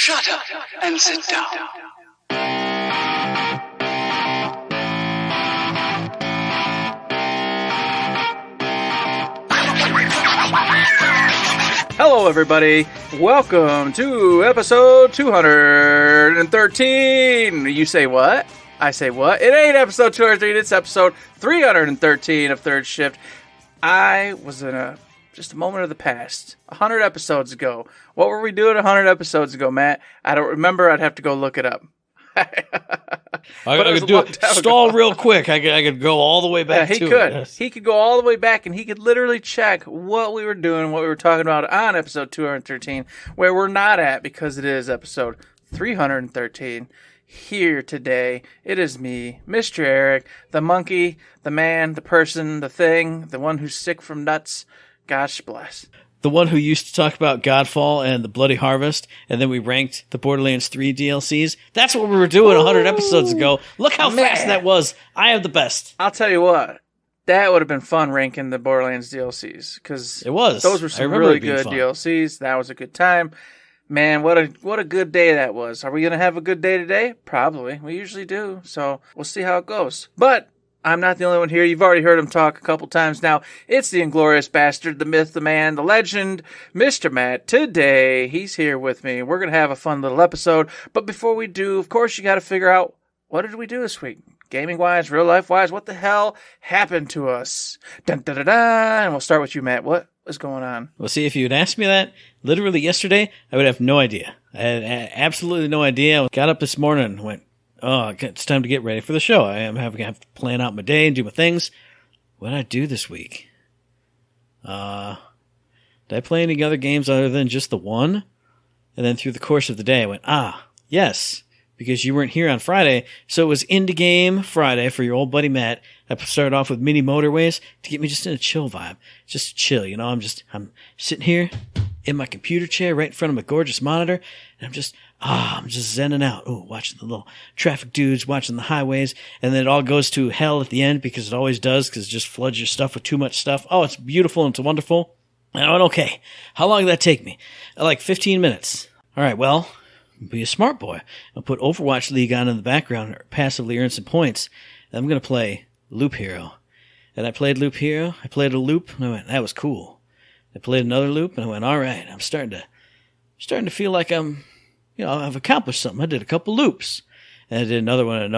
Shut up and sit down. Hello, everybody. Welcome to episode 213. You say what? I say what? It ain't episode 213. It's episode 313 of Third Shift. I was in just a moment of the past, 100 episodes ago. What were we doing 100 episodes ago, Matt? I don't remember. I'd have to go look it up. I could do it. Stall real quick. I could go all the way back. Yeah, he to could. It. Yes. He could go all the way back, and he could literally check what we were doing, what we were talking about on episode 213, where we're not at because it is episode 313. Here today, it is me, Mr. Eric, the monkey, the man, the person, the thing, the one who's sick from nuts. Gosh bless. The one who used to talk about Godfall and the Bloody Harvest, and then we ranked the Borderlands 3 DLCs. That's what we were doing 100 episodes ago. Look how fast that was. I am the best. I'll tell you what. That would have been fun ranking the Borderlands DLCs, because it was. Those were some really good DLCs. That was a good time. Man, what a good day that was. Are we going to have a good day today? Probably. We usually do. So we'll see how it goes. But I'm not the only one here. You've already heard him talk a couple times now. It's the inglorious bastard, the myth, the man, the legend, Mr. Matt. Today, he's here with me. We're going to have a fun little episode. But before we do, of course, you got to figure out, what did we do this week? Gaming-wise, real-life-wise, what the hell happened to us? Dun-dun-dun-dun. And we'll start with you, Matt. What is going on? Well, see, if you had asked me that literally yesterday, I would have no idea. I had absolutely no idea. I got up this morning and went, oh, it's time to get ready for the show. I have to plan out my day and do my things. What did I do this week? Did I play any other games other than just the one? And then through the course of the day, I went, yes, because you weren't here on Friday. So it was Indie Game Friday for your old buddy Matt. I started off with Mini Motorways to get me just in a chill vibe. Just chill, you know. I'm sitting here in my computer chair right in front of my gorgeous monitor, and I'm just zenning out. Oh, watching the little traffic dudes, watching the highways, and then it all goes to hell at the end, because it always does, because it just floods your stuff with too much stuff. Oh, it's beautiful and it's wonderful. And I went, okay, how long did that take me? Like 15 minutes. All right, well, be a smart boy. I'll put Overwatch League on in the background, or passively earn some points, and I'm going to play Loop Hero. And I played Loop Hero. I played a loop, and I went, that was cool. I played another loop, and I went, all right, I'm starting to feel like I've accomplished something. I did a couple loops. And I did another one, and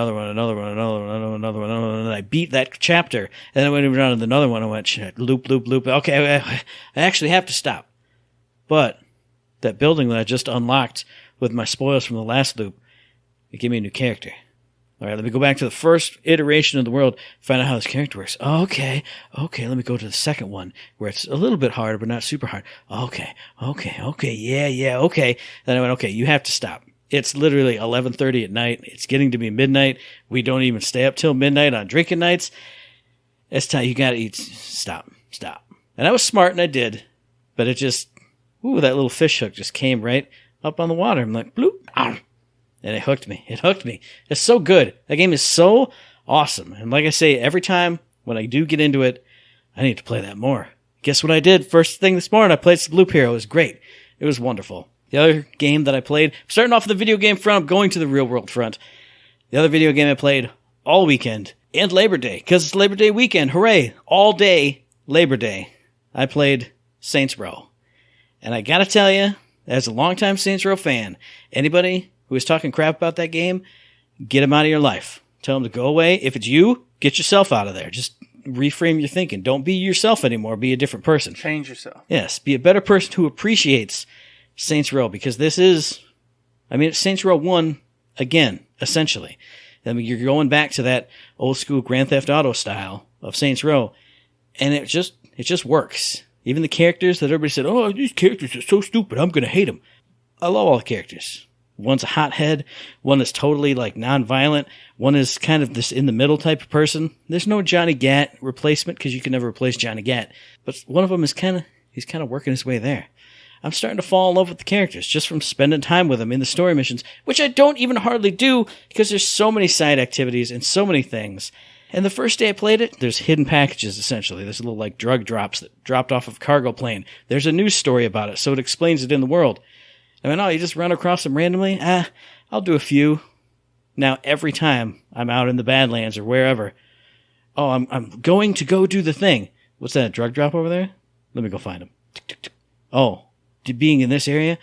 I beat that chapter. And then I went around to another one, and I went, shit, loop. Okay, I actually have to stop. But that building that I just unlocked with my spoils from the last loop, it gave me a new character. All right, let me go back to the first iteration of the world, find out how this character works. Okay, let me go to the second one, where it's a little bit harder, but not super hard. Okay, yeah, okay. Then I went, okay, you have to stop. It's literally 11:30 at night. It's getting to be midnight. We don't even stay up till midnight on drinking nights. It's time, you gotta eat. Stop. And I was smart, and I did, but it just, that little fish hook just came right up on the water. I'm like, bloop, and it hooked me. It's so good. That game is so awesome. And like I say, every time when I do get into it, I need to play that more. Guess what I did? First thing this morning, I played some Loop Hero. It was great. It was wonderful. The other game that I played, starting off the video game front, I'm going to the real world front. The other video game I played all weekend, and Labor Day, because it's Labor Day weekend. Hooray. All day Labor Day. I played Saints Row. And I gotta tell you, as a longtime Saints Row fan, anybody who is talking crap about that game, get him out of your life. Tell him to go away. If it's you, get yourself out of there. Just reframe your thinking. Don't be yourself anymore. Be a different person. Change yourself. Yes, be a better person who appreciates Saints Row, because this is, it's Saints Row 1 again, essentially. You're going back to that old school Grand Theft Auto style of Saints Row, and it just works. Even the characters that everybody said, oh, these characters are so stupid, I'm going to hate them. I love all the characters. One's a hothead, one is totally non-violent, one is kind of this in-the-middle type of person. There's no Johnny Gat replacement, because you can never replace Johnny Gat, but one of them is he's kind of working his way there. I'm starting to fall in love with the characters just from spending time with them in the story missions, which I don't even hardly do, because there's so many side activities and so many things. And the first day I played it, there's hidden packages, essentially. There's little, drug drops that dropped off of a cargo plane. There's a news story about it, so it explains it in the world. I mean, oh, you just run across them randomly? I'll do a few. Now, every time I'm out in the Badlands or wherever, oh, I'm going to go do the thing. What's that, a drug drop over there? Let me go find him. Oh, being in this area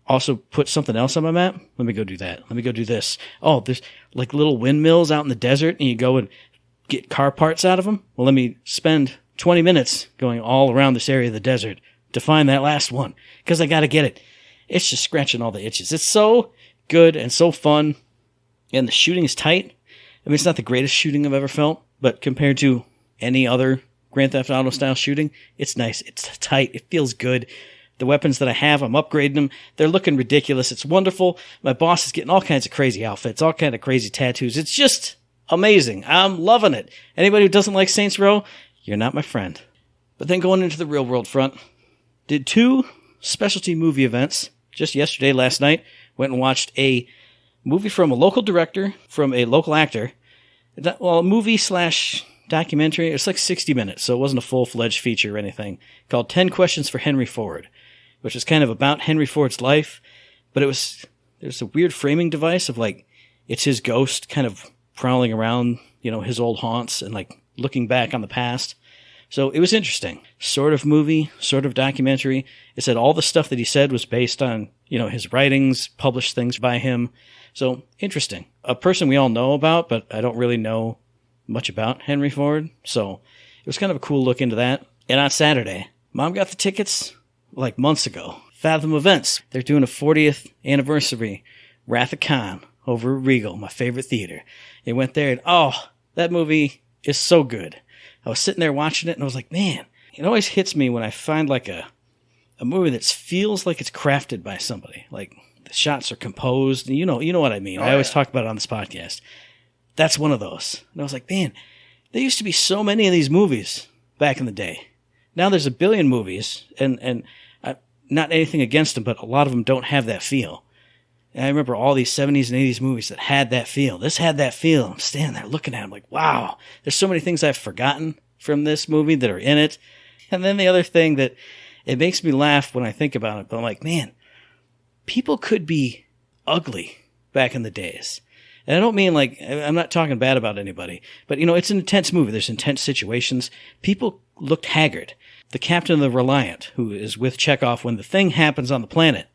also put something else on my map? Let me go do that. Let me go do this. Oh, there's like little windmills out in the desert, and you go and get car parts out of them? Well, let me spend 20 minutes going all around this area of the desert to find that last one, because I got to get it. It's just scratching all the itches. It's so good and so fun, and the shooting is tight. I mean, it's not the greatest shooting I've ever felt, but compared to any other Grand Theft Auto style shooting, it's nice. It's tight. It feels good. The weapons that I have, I'm upgrading them. They're looking ridiculous. It's wonderful. My boss is getting all kinds of crazy outfits, all kinds of crazy tattoos. It's just amazing. I'm loving it. Anybody who doesn't like Saints Row, you're not my friend. But then going into the real world front, did 2 specialty movie events just yesterday, last night. Went and watched a movie from a local director, from a local actor. Well, a movie / documentary. It's like 60 minutes, so it wasn't a full-fledged feature or anything, called 10 Questions for Henry Ford, which is kind of about Henry Ford's life, but there's a weird framing device of like, it's his ghost kind of prowling around, his old haunts and like looking back on the past. So it was interesting. Sort of movie, sort of documentary. It said all the stuff that he said was based on, his writings, published things by him. So interesting. A person we all know about, but I don't really know much about Henry Ford. So it was kind of a cool look into that. And on Saturday, Mom got the tickets like months ago. Fathom Events. They're doing a 40th anniversary Wrath of Khan over at Regal, my favorite theater. They went there and, oh, that movie is so good. I was sitting there watching it and I was like, man, it always hits me when I find like a movie that feels like it's crafted by somebody. Like the shots are composed. You know what I mean. I always talk about it on this podcast. That's one of those. And I was like, man, there used to be so many of these movies back in the day. Now there's a billion movies, and not anything against them, but a lot of them don't have that feel. And I remember all these 70s and 80s movies that had that feel. This had that feel. I'm standing there looking at it, like, wow, there's so many things I've forgotten from this movie that are in it. And then the other thing that it makes me laugh when I think about it, but I'm like, man, people could be ugly back in the days. And I don't mean like, I'm not talking bad about anybody, but it's an intense movie. There's intense situations. People looked haggard. The captain of the Reliant, who is with Chekhov when the thing happens on the planet,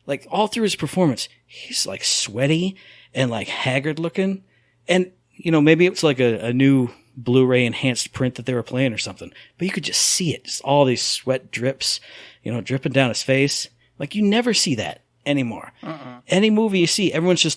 like all through his performance, he's like sweaty and like haggard looking. And, maybe it's like a new Blu-ray enhanced print that they were playing or something, but you could just see it. Just all these sweat drips, dripping down his face. Like you never see that anymore. Any movie you see, everyone's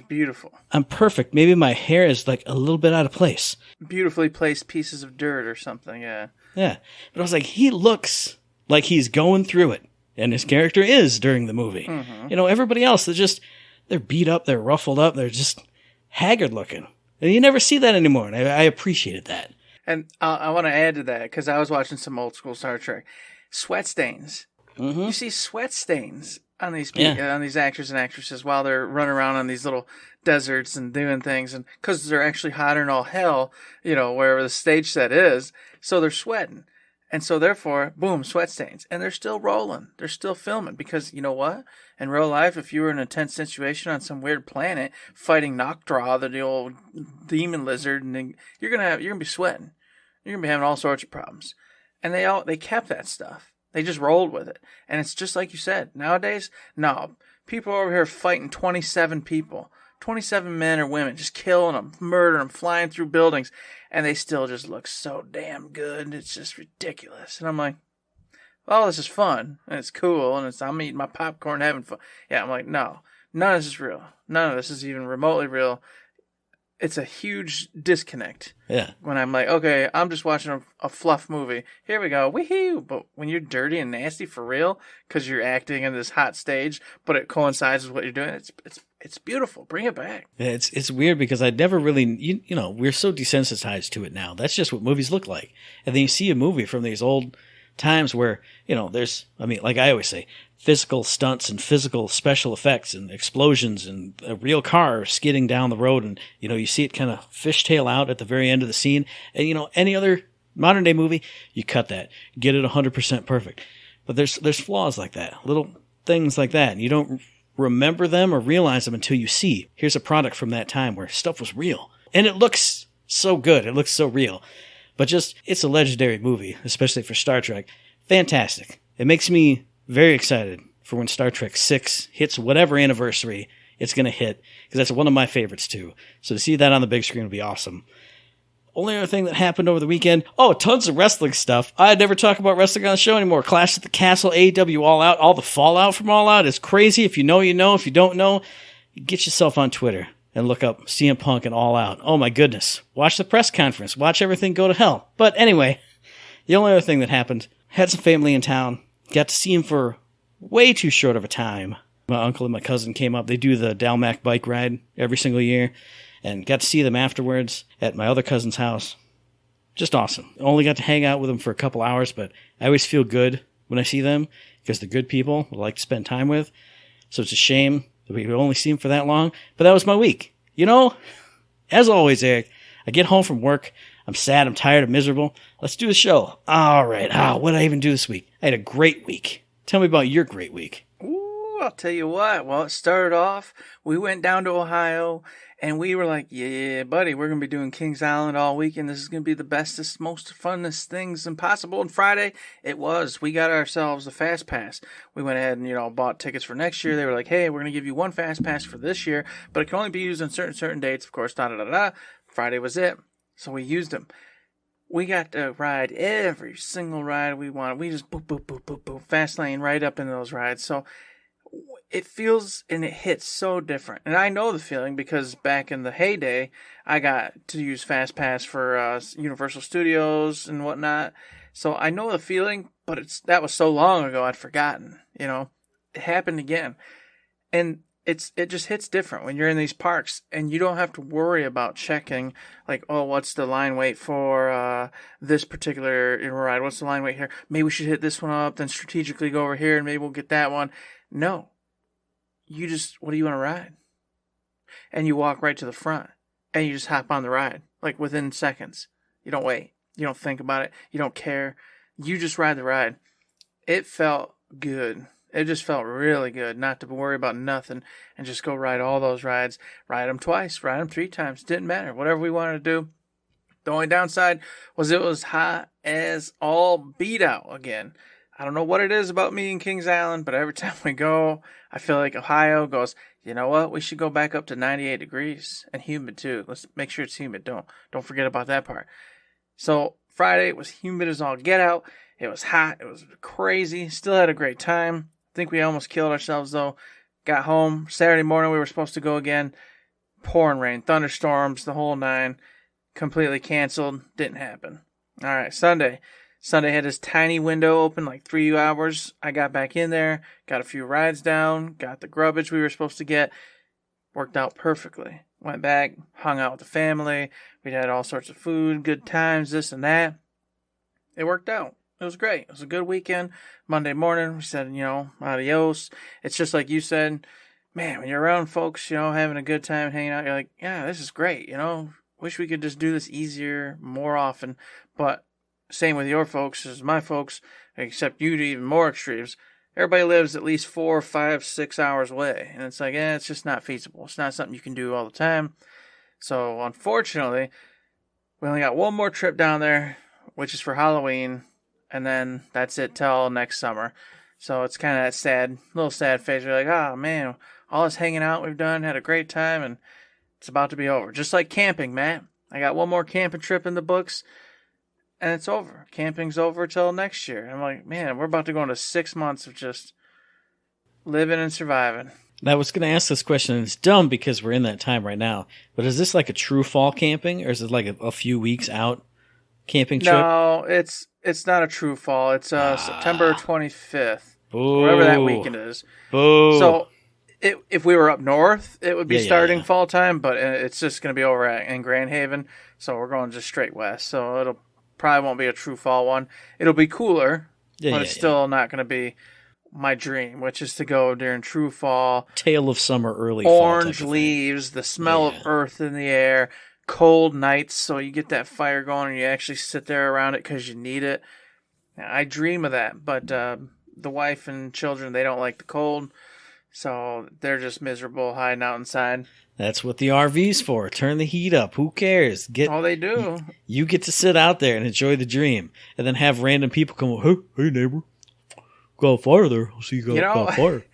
beautiful. I'm perfect. Maybe my hair is like a little bit out of place. Beautifully placed pieces of dirt or something, yeah. Yeah. But I was like, he looks like he's going through it. And his character is during the movie. Mm-hmm. Everybody else, they're beat up, they're ruffled up, they're just haggard looking. And you never see that anymore. And I appreciated that. And I want to add to that, because I was watching some old school Star Trek. Sweat stains. Mm-hmm. You see sweat stains on these people, on these actors and actresses while they're running around on these little deserts and doing things, and because they're actually hotter than all hell, wherever the stage set is, so they're sweating, and so therefore, boom, sweat stains, and they're still rolling, they're still filming, because you know what? In real life, if you were in a tense situation on some weird planet fighting Noctra, the old demon lizard, and then you're gonna be sweating, you're gonna be having all sorts of problems, and they kept that stuff. They just rolled with it. And it's just like you said. Nowadays, no. People are over here fighting 27 people. 27 men or women. Just killing them. Murdering them. Flying through buildings. And they still just look so damn good. It's just ridiculous. And I'm like, well, this is fun. And it's cool. And I'm eating my popcorn having fun. Yeah, I'm like, no. None of this is real. None of this is even remotely real. It's a huge disconnect. Yeah. When I'm like, okay, I'm just watching a fluff movie. Here we go. Woohoo! But when you're dirty and nasty for real, because you're acting in this hot stage, but it coincides with what you're doing, it's beautiful. Bring it back. Yeah, it's weird because I never really, we're so desensitized to it now. That's just what movies look like. And then you see a movie from these old times where, like I always say, physical stunts and physical special effects and explosions and a real car skidding down the road, and you see it kind of fishtail out at the very end of the scene. And any other modern day movie, you cut that, get it 100% perfect. But there's flaws like that, little things like that. And you don't remember them or realize them until you see, here's a product from that time where stuff was real. And it looks so good. It looks so real. But just, it's a legendary movie, especially for Star Trek. Fantastic. It makes me very excited for when Star Trek 6 hits whatever anniversary it's going to hit, because that's one of my favorites too. So to see that on the big screen would be awesome. Only other thing that happened over the weekend, tons of wrestling stuff. I'd never talk about wrestling on the show anymore. Clash at the Castle, AEW All Out, all the fallout from All Out is crazy. If you know, you know. If you don't know, get yourself on Twitter and look up CM Punk and All Out. Oh my goodness. Watch the press conference. Watch everything go to hell. But anyway, the only other thing that happened, had some family in town. Got to see him for way too short of a time. My uncle and my cousin came up. They do the Dalmac bike ride every single year. And got to see them afterwards at my other cousin's house. Just awesome. Only got to hang out with them for a couple hours, but I always feel good when I see them because they're good people I like to spend time with. So it's a shame that we only see them for that long. But that was my week. You know, as always, Eric, I get home from work. I'm sad. I'm tired. I'm miserable. Let's do the show. All right. What did I even do this week? I had a great week. Tell me about your great week. Ooh, I'll tell you what. Well, it started off, we went down to Ohio, and we were like, yeah, buddy, we're going to be doing Kings Island all weekend. This is going to be the bestest, most funnest things impossible. And Friday, it was. We got ourselves a Fast Pass. We went ahead and, bought tickets for next year. They were like, hey, we're going to give you one Fast Pass for this year, but it can only be used on certain dates, of course, da-da-da-da. Friday was it. So we used them. We got to ride every single ride we wanted. We just boop, boop, boop, boop, boop, fast lane right up in those rides. So it feels and it hits so different. And I know the feeling because back in the heyday, I got to use Fast Pass for Universal Studios and whatnot. So I know the feeling, but that was so long ago I'd forgotten. It happened again. And it just hits different when you're in these parks and you don't have to worry about checking like, what's the line wait for this particular ride? What's the line wait here? Maybe we should hit this one up, then strategically go over here and maybe we'll get that one. No. You just, what do you want to ride? And you walk right to the front and you just hop on the ride like within seconds. You don't wait. You don't think about it. You don't care. You just ride the ride. It felt good. It just felt really good not to worry about nothing and just go ride all those rides. Ride them twice, ride them 3 times. Didn't matter. Whatever we wanted to do. The only downside was it was hot as all beat out again. I don't know what it is about me and Kings Island, but every time we go, I feel like Ohio goes, you know what? We should go back up to 98 degrees and humid too. Let's make sure it's humid. Don't forget about that part. So Friday it was humid as all get out. It was hot. It was crazy. Still had a great time. I think we almost killed ourselves though. Got home Saturday morning. We were supposed to go again. Pouring rain, thunderstorms, the whole 9. Completely canceled. Didn't happen. All right, Sunday had this tiny window open, like 3 hours. I got back in there, got a few rides down, got the grubbage we were supposed to get. Worked out perfectly. Went back, hung out with the family. We had all sorts of food, good times, this and that. It worked out. It was great. It was a good weekend. Monday morning, we said, adios. It's just like you said, man, when you're around folks, having a good time, hanging out, you're like, yeah, this is great, Wish we could just do this easier, more often. But same with your folks as my folks, except you to even more extremes. Everybody lives at least 4, 5, 6 hours away. And it's like, it's just not feasible. It's not something you can do all the time. So, unfortunately, we only got one more trip down there, which is for Halloween. And then that's it till next summer. So it's kind of that sad, little sad phase. You're like, oh, man, all this hanging out we've done, had a great time, and it's about to be over. Just like camping, Matt. I got one more camping trip in the books. And it's over. Camping's over till next year. I'm like, man, we're about to go into 6 months of just living and surviving. I was going to ask this question, and it's dumb because we're in that time right now. But is this like a true fall camping, or is it like a few weeks out camping trip? No, it's not a true fall. It's September 25th, whatever that weekend is. Boo. So if we were up north, it would be starting fall time, but it's just going to be over in Grand Haven. So we're going just straight west. So it'll probably won't be a true fall one. It'll be cooler, but it's still not going to be my dream, which is to go during true fall. Tail of summer, early orange fall. Leaves, the smell of earth in the air, cold nights, so you get that fire going and you actually sit there around it because you need it. Now, I dream of that, but the wife and children, they don't like the cold. So they're just miserable hiding out inside. That's what the RV's for. Turn the heat up. Who cares? Oh, they do. You get to sit out there and enjoy the dream, and then have random people come, hey neighbor, got fire there. I'll see you got fire.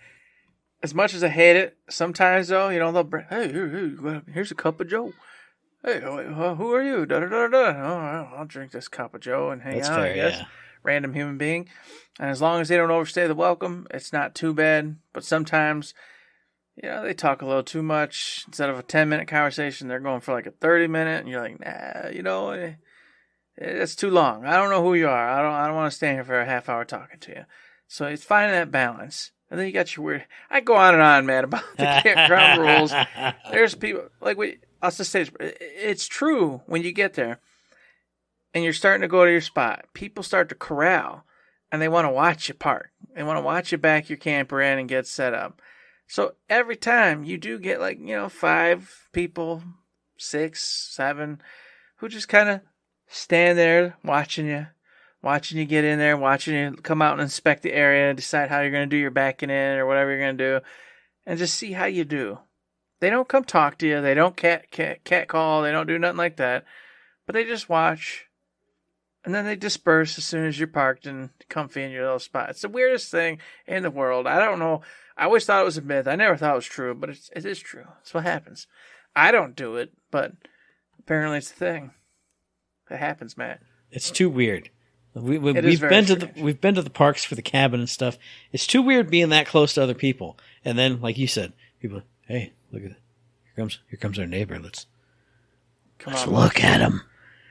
As much as I hate it, sometimes though, they'll bring, hey, here's a cup of Joe. Hey, who are you? Da da da da. Oh, I'll drink this cup of Joe and hang out. I guess. Yeah. Random human being, and as long as they don't overstay the welcome, it's not too bad. But sometimes, they talk a little too much. Instead of a 10-minute conversation, they're going for like a 30-minute, and you're like, nah, it's too long. I don't know who you are. I don't want to stand here for a half hour talking to you. So it's finding that balance. And then you got your weird. I go on and on, man, about the campground rules. There's people I'll just say it's true when you get there. And you're starting to go to your spot, people start to corral, and they want to watch you park. They want to watch you back your camper in and get set up. So every time you do get 5 people, 6, 7, who just kind of stand there watching you get in there, watching you come out and inspect the area, decide how you're going to do your backing in or whatever you're going to do, and just see how you do. They don't come talk to you. They don't cat call. They don't do nothing like that. But they just watch. And then they disperse as soon as you're parked and comfy in your little spot. It's the weirdest thing in the world. I don't know. I always thought it was a myth. I never thought it was true, but it is true. That's what happens. I don't do it, but apparently it's a thing. It happens, Matt. It's too weird. We've been to the parks for the cabin and stuff. It's too weird being that close to other people. And then, like you said, people, hey, look at it. Here comes our neighbor. Let's look at him.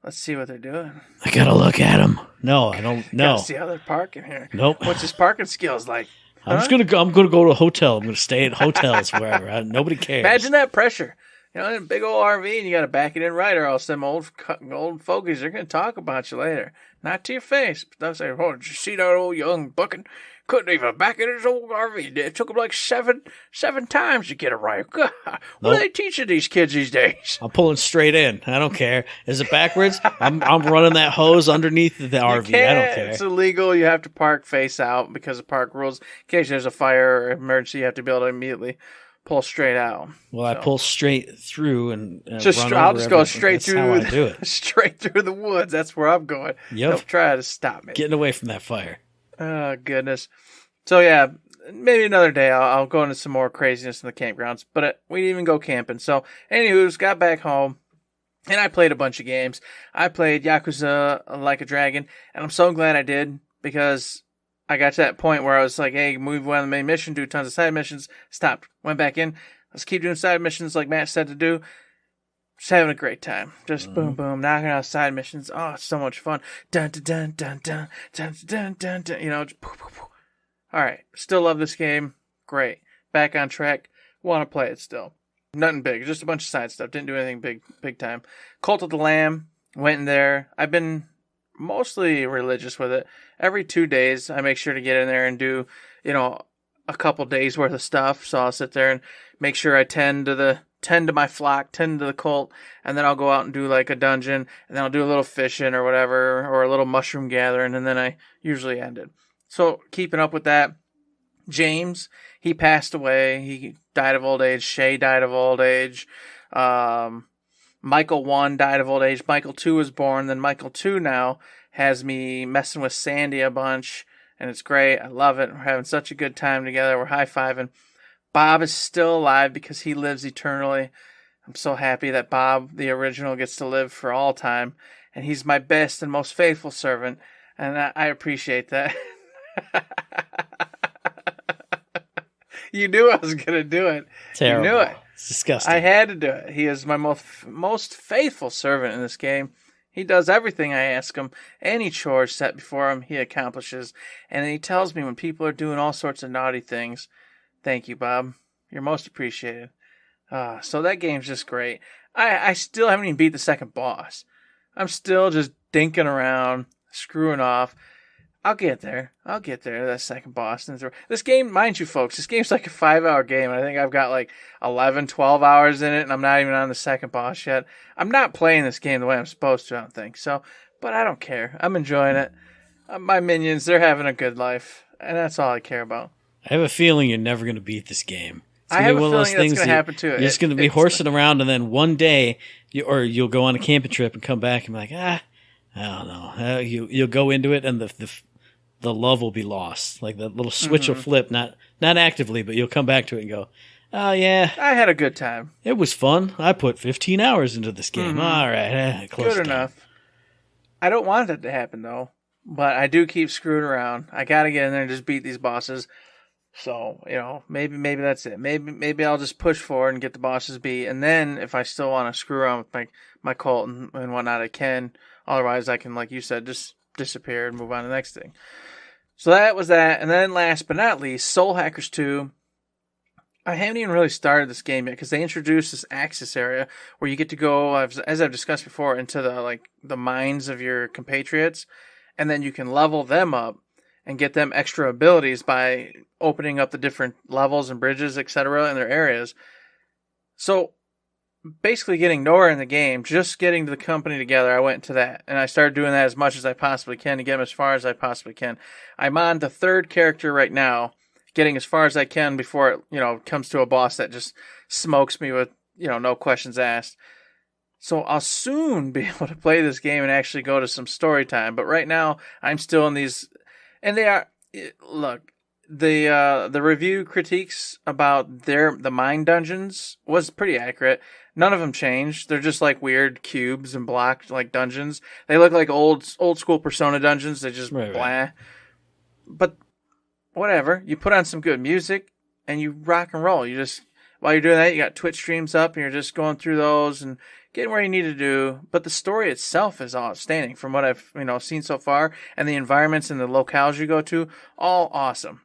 Let's see what they're doing. I gotta look at him. No, I don't know. Gotta see how they're parking here. Nope. What's his parking skills like? Huh? I'm gonna go to a hotel. I'm gonna stay at hotels wherever. Nobody cares. Imagine that pressure. In a big old RV, and you gotta back it in right, or else them old fogies are gonna talk about you later. Not to your face, but they'll say, "Oh, did you see that old young bucking? Couldn't even back in his old RV. It took him like seven times to get it right. God, what are they teaching these kids these days?" I'm pulling straight in. I don't care. Is it backwards? I'm running that hose underneath the RV. I don't care. It's illegal. You have to park face out because of park rules. In case there's a fire or emergency, you have to be able to immediately pull straight out. Well, I pull straight through and I'll just go straight through. That's how I do it. Straight through the woods. That's where I'm going. Yep. Don't try to stop me. Getting away from that fire. Oh, goodness. So, yeah, maybe another day I'll go into some more craziness in the campgrounds. But we didn't even go camping. So, anywho's, got back home, and I played a bunch of games. I played Yakuza Like a Dragon, and I'm so glad I did, because I got to that point where I was like, hey, move on to the main mission, do tons of side missions, stopped, went back in. Let's keep doing side missions like Matt said to do. Just having a great time. Just boom, boom, knocking out side missions. Oh, it's so much fun. Dun, dun, dun, dun, dun, dun, dun, dun, just poof, poof, poof. All right. Still love this game. Great. Back on track. Want to play it still. Nothing big. Just a bunch of side stuff. Didn't do anything big time. Cult of the Lamb. Went in there. I've been mostly religious with it. Every 2 days, I make sure to get in there and do, a couple days worth of stuff. So I'll sit there and make sure I tend to my flock, tend to the cult, and then I'll go out and do like a dungeon, and then I'll do a little fishing or whatever, or a little mushroom gathering, and then I usually end it. So keeping up with that. James, he passed away. He died of old age. Shay died of old age. Michael 1 died of old age. Michael 2 was born. Then Michael 2 now has me messing with Sandy a bunch, and it's great. I love it. We're having such a good time together. We're high-fiving. Bob is still alive because he lives eternally. I'm so happy that Bob, the original, gets to live for all time, and he's my best and most faithful servant, and I appreciate that. You knew I was going to do it. Terrible. You knew it. It's disgusting. I had to do it. He is my most faithful servant in this game. He does everything I ask him. Any chores set before him, he accomplishes. And he tells me when people are doing all sorts of naughty things. Thank you, Bob. You're most appreciated. So that game's just great. I still haven't even beat the second boss. I'm still just dinking around, screwing off. I'll get there. That second boss. This game, mind you, folks, this game's like a 5-hour game. I think I've got like 11, 12 hours in it, and I'm not even on the second boss yet. I'm not playing this game the way I'm supposed to, I don't think. So, but I don't care. I'm enjoying it. My minions, they're having a good life. And that's all I care about. I have a feeling you're never going to beat this game. I have a feeling that's going to happen too. You're just going to be horsing around, and then one day, you'll go on a camping trip and come back and be like, I don't know. You'll go into it, and the love will be lost. Like the little switch will flip, not actively, but you'll come back to it and go, oh yeah, I had a good time. It was fun. I put 15 hours into this game. All right, close. Good enough. I don't want that to happen though, but I do keep screwing around. I got to get in there and just beat these bosses. So, maybe that's it. Maybe I'll just push forward and get the bosses beat, and then if I still want to screw around with my cult and whatnot, I can. Otherwise, I can, like you said, just disappear and move on to the next thing. So that was that, and then last but not least, Soul Hackers 2. I haven't even really started this game yet because they introduced this Axis area where you get to go, as I've discussed before, into the minds of your compatriots, and then you can level them up and get them extra abilities by opening up the different levels and bridges, etc., in their areas. So, basically getting nowhere in the game, just getting the company together, I went to that. And I started doing that as much as I possibly can to get them as far as I possibly can. I'm on the third character right now, getting as far as I can before it, comes to a boss that just smokes me with, no questions asked. So I'll soon be able to play this game and actually go to some story time. But right now, I'm still in these... And they are, look, the review critiques about the mine dungeons was pretty accurate. None of them changed. They're just like weird cubes and blocked like dungeons. They look like old school Persona dungeons. They just blah. Right. But whatever. You put on some good music and you rock and roll. You just, while you're doing that, you got Twitch streams up and you're just going through those and getting where you need to do. But the story itself is outstanding from what I've seen so far, and the environments and the locales you go to, all awesome.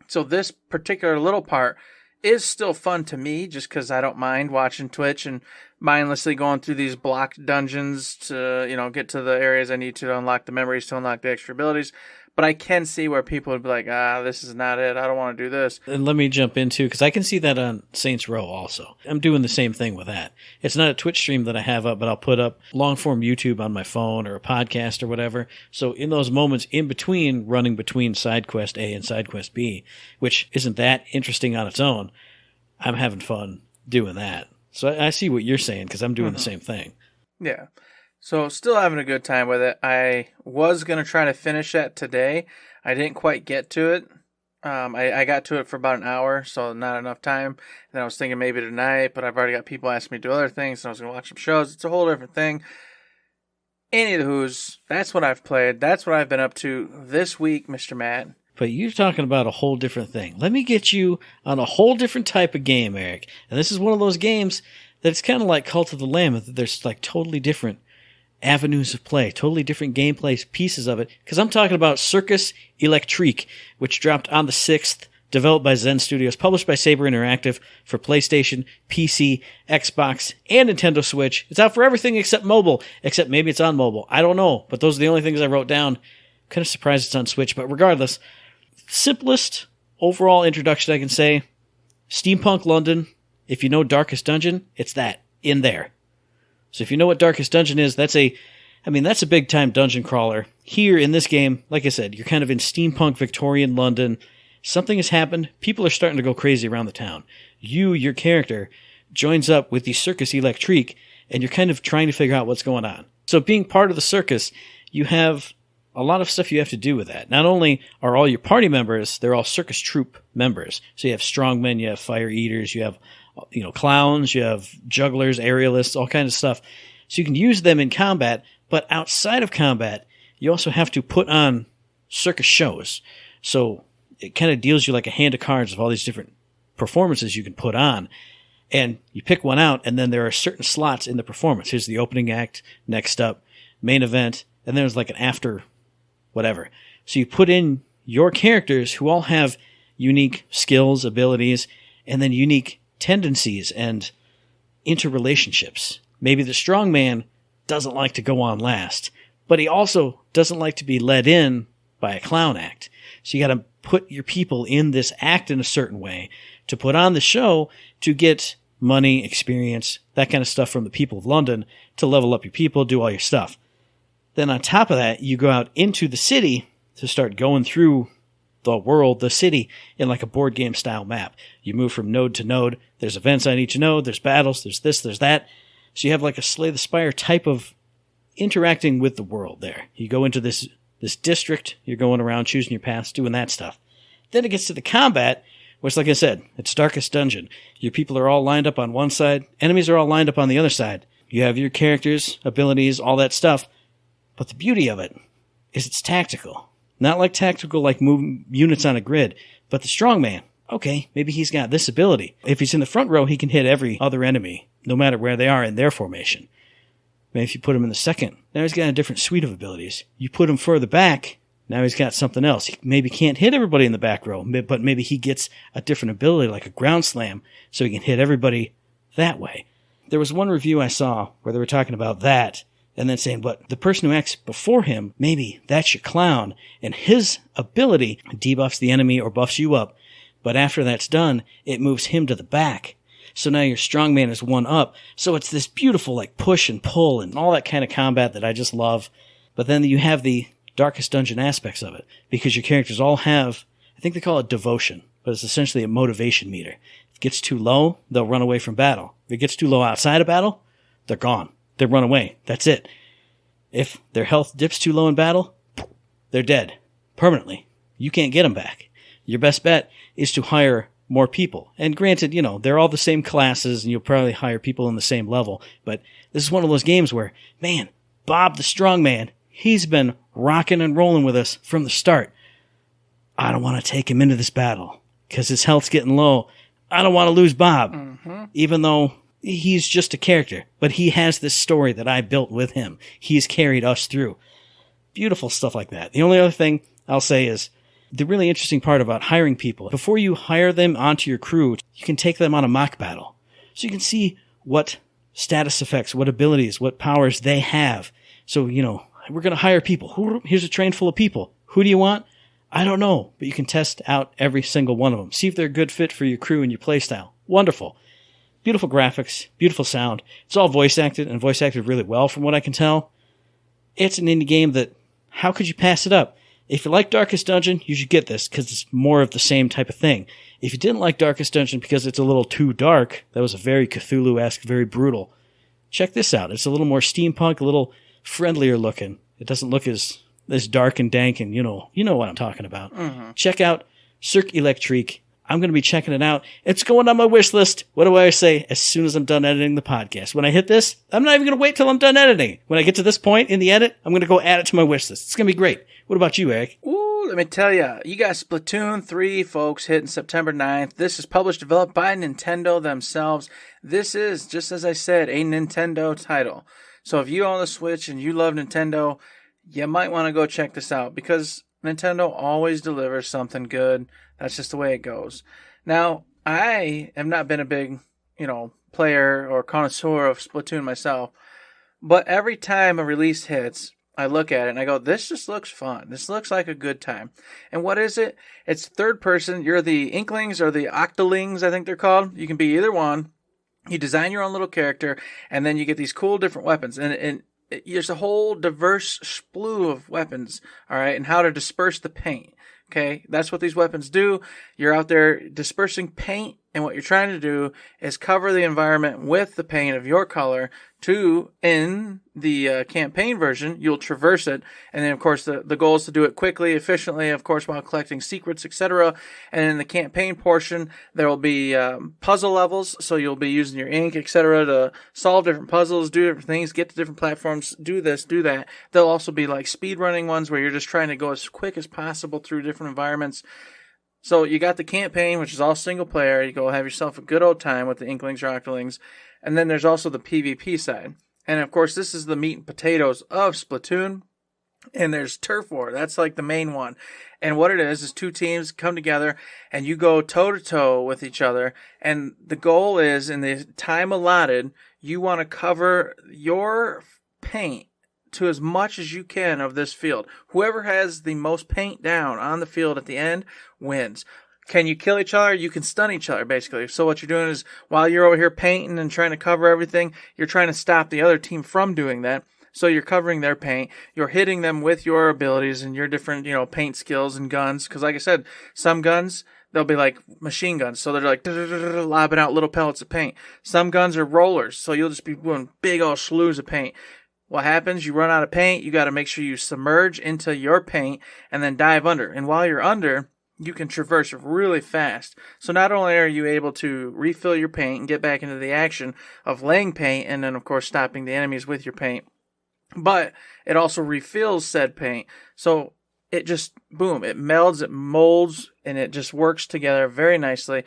So this particular little part is still fun to me just because I don't mind watching Twitch and mindlessly going through these blocked dungeons to get to the areas I need to unlock the memories to unlock the extra abilities. But I can see where people would be like, this is not it. I don't want to do this. And let me jump in, too, because I can see that on Saints Row also. I'm doing the same thing with that. It's not a Twitch stream that I have up, but I'll put up long-form YouTube on my phone or a podcast or whatever. So in those moments in between, running between side quest A and side quest B, which isn't that interesting on its own, I'm having fun doing that. So I see what you're saying, because I'm doing the same thing. Yeah. So still having a good time with it. I was going to try to finish that today. I didn't quite get to it. I got to it for about an hour, so not enough time. And I was thinking maybe tonight, but I've already got people asking me to do other things, and I was going to watch some shows. It's a whole different thing. Anywho's, that's what I've played. That's what I've been up to this week, Mr. Matt. But you're talking about a whole different thing. Let me get you on a whole different type of game, Eric. And this is one of those games that's kind of like Cult of the Lamb. There's like totally different avenues of play, totally different gameplay pieces of it, because I'm talking about Circus Electrique, which dropped on the 6th, developed by Zen Studios, published by Saber Interactive for PlayStation, PC, Xbox, and Nintendo Switch. It's out for everything except mobile, except maybe it's on mobile. I don't know, but those are the only things I wrote down. Kind of surprised it's on Switch, but regardless, simplest overall introduction I can say, Steampunk London. If you know Darkest Dungeon, it's that, in there. So if you know what Darkest Dungeon is, that's a big time dungeon crawler. Here in this game, like I said, you're kind of in steampunk Victorian London. Something has happened. People are starting to go crazy around the town. Your character, joins up with the Circus Electrique, and you're kind of trying to figure out what's going on. So being part of the circus, you have a lot of stuff you have to do with that. Not only are all your party members, they're all circus troupe members. So you have strongmen, you have fire eaters, you have clowns, you have jugglers, aerialists, all kinds of stuff. So you can use them in combat, but outside of combat, you also have to put on circus shows. So it kind of deals you like a hand of cards of all these different performances you can put on. And you pick one out, and then there are certain slots in the performance. Here's the opening act, next up, main event, and there's like an after whatever. So you put in your characters who all have unique skills, abilities, and then unique tendencies and interrelationships. Maybe the strong man doesn't like to go on last, but he also doesn't like to be led in by a clown act. So you got to put your people in this act in a certain way to put on the show to get money, experience, that kind of stuff from the people of London to level up your people, do all your stuff. Then on top of that, you go out into the city to start going through the world, the city, in like a board game style map. You move from node to node. There's events on each node. There's battles. There's this, there's that. So you have like a Slay the Spire type of interacting with the world there. You go into this district. You're going around choosing your paths, doing that stuff. Then it gets to the combat, which, like I said, it's Darkest Dungeon. Your people are all lined up on one side. Enemies are all lined up on the other side. You have your characters, abilities, all that stuff. But the beauty of it is it's tactical. Not like tactical like moving units on a grid, but the strongman. Okay, maybe he's got this ability. If he's in the front row, he can hit every other enemy, no matter where they are in their formation. Maybe if you put him in the second, now he's got a different suite of abilities. You put him further back, now he's got something else. He maybe can't hit everybody in the back row, but maybe he gets a different ability like a ground slam, so he can hit everybody that way. There was one review I saw where they were talking about that, and then saying, but the person who acts before him, maybe that's your clown, and his ability debuffs the enemy or buffs you up, but after that's done, it moves him to the back. So now your strongman is one up. So it's this beautiful like push and pull and all that kind of combat that I just love. But then you have the Darkest Dungeon aspects of it, because your characters all have, I think they call it devotion, but it's essentially a motivation meter. If it gets too low, they'll run away from battle. If it gets too low outside of battle, they're gone. They run away. That's it. If their health dips too low in battle, they're dead. Permanently. You can't get them back. Your best bet is to hire more people. And granted, they're all the same classes and you'll probably hire people in the same level. But this is one of those games where, man, Bob the Strongman, he's been rocking and rolling with us from the start. I don't want to take him into this battle because his health's getting low. I don't want to lose Bob, even though he's just a character, but he has this story that I built with him. He's carried us through. Beautiful stuff like that. The only other thing I'll say is the really interesting part about hiring people. Before you hire them onto your crew, you can take them on a mock battle. So you can see what status effects, what abilities, what powers they have. So, we're going to hire people. Here's a train full of people. Who do you want? I don't know, but you can test out every single one of them. See if they're a good fit for your crew and your playstyle. Wonderful. Beautiful graphics, beautiful sound. It's all voice acted, and voice acted really well from what I can tell. It's an indie game that, how could you pass it up? If you like Darkest Dungeon, you should get this, because it's more of the same type of thing. If you didn't like Darkest Dungeon because it's a little too dark, that was a very Cthulhu-esque, very brutal, check this out. It's a little more steampunk, a little friendlier looking. It doesn't look as dark and dank, and you know what I'm talking about. Check out Circus Electrique. I'm going to be checking it out. It's going on my wish list. What do I say? As soon as I'm done editing the podcast. When I hit this, I'm not even going to wait till I'm done editing. When I get to this point in the edit, I'm going to go add it to my wish list. It's going to be great. What about you, Eric? Ooh, let me tell you. You got Splatoon 3, folks, hitting September 9th. This is published, developed by Nintendo themselves. This is, just as I said, a Nintendo title. So if you own the Switch and you love Nintendo, you might want to go check this out, because Nintendo always delivers something good. That's just the way it goes. Now, I have not been a big, player or connoisseur of Splatoon myself, but every time a release hits, I look at it and I go, this just looks fun. This looks like a good time. And what is it? It's third person. You're the Inklings or the Octolings, I think they're called. You can be either one. You design your own little character, and then you get these cool different weapons. And there's a whole diverse slew of weapons, all right, and how to disperse the paint. Okay, that's what these weapons do. You're out there dispersing paint, and what you're trying to do is cover the environment with the paint of your color. In the campaign version, you'll traverse it, and then of course the goal is to do it quickly, efficiently, of course, while collecting secrets, etc. And in the campaign portion, there will be puzzle levels, so you'll be using your ink, etc. to solve different puzzles, do different things, get to different platforms, do this, do that. There'll also be like speedrunning ones where you're just trying to go as quick as possible through different environments. So you got the campaign, which is all single player. You go have yourself a good old time with the Inklings or Octolings. And then there's also the PvP side. And of course, this is the meat and potatoes of Splatoon. And there's Turf War. That's like the main one. And what it is two teams come together and you go toe to toe with each other. And the goal is, in the time allotted, you want to cover your paint to as much as you can of this field. Whoever has the most paint down on the field at the end wins. Can you kill each other? You can stun each other, basically. So what you're doing is, while you're over here painting and trying to cover everything, you're trying to stop the other team from doing that. So you're covering their paint. You're hitting them with your abilities and your different, paint skills and guns. Because like I said, some guns, they'll be like machine guns. So they're like lobbing out little pellets of paint. Some guns are rollers. So you'll just be doing big old slews of paint. What happens? You run out of paint. You got to make sure you submerge into your paint and then dive under. And while you're under, you can traverse really fast. So not only are you able to refill your paint and get back into the action of laying paint and then, of course, stopping the enemies with your paint, but it also refills said paint. So it just, boom, it melds, it molds, and it just works together very nicely.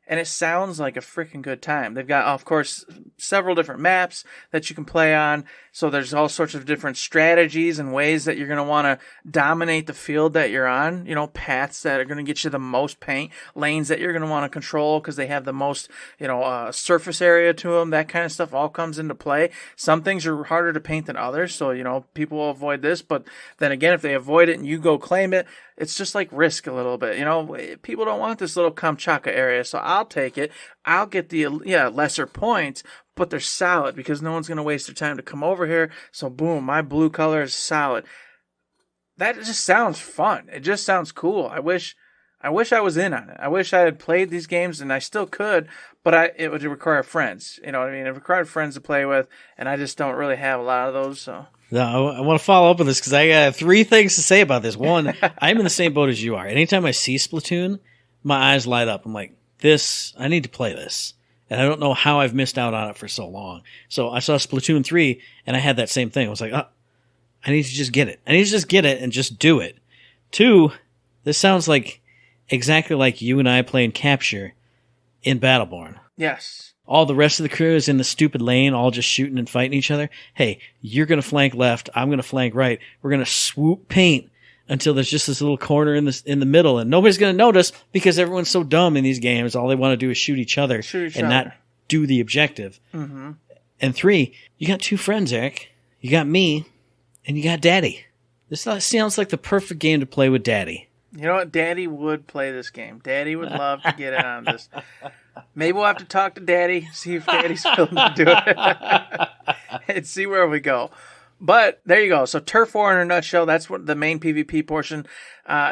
And it sounds like a freaking good time. They've got, of course, several different maps that you can play on. So there's all sorts of different strategies and ways that you're going to want to dominate the field that you're on. Paths that are going to get you the most paint. Lanes that you're going to want to control because they have the most, surface area to them. That kind of stuff all comes into play. Some things are harder to paint than others. So, people will avoid this. But then again, if they avoid it and you go claim it, it's just like Risk a little bit. People don't want this little Kamchatka area, so I'll take it. I'll get the lesser points, but they're solid because no one's going to waste their time to come over here. So boom, my blue color is solid. That just sounds fun. It just sounds cool. I wish I was in on it. I wish I had played these games, and I still could, but it would require friends. You know what I mean? It required friends to play with, and I just don't really have a lot of those, so... No, I want to follow up on this because I got 3 things to say about this. One, I'm in the same boat as you are. Anytime I see Splatoon, my eyes light up. I'm like, I need to play this. And I don't know how I've missed out on it for so long. So I saw Splatoon 3, and I had that same thing. I was like, I need to just get it. I need to just get it and just do it. 2, this sounds like exactly like you and I playing Capture in Battleborn. Yes. All the rest of the crew is in the stupid lane, all just shooting and fighting each other. Hey, you're going to flank left. I'm going to flank right. We're going to swoop paint until there's just this little corner in the middle, and nobody's going to notice because everyone's so dumb in these games. All they want to do is shoot each other not do the objective. Mm-hmm. And 3, you got 2 friends, Eric. You got me, and you got Daddy. This sounds like the perfect game to play with Daddy. You know what? Daddy would play this game. Daddy would love to get in on this. Maybe we'll have to talk to Daddy, see if Daddy's willing to do it, and see where we go. But there you go. So Turf War in a nutshell, that's what the main PvP portion.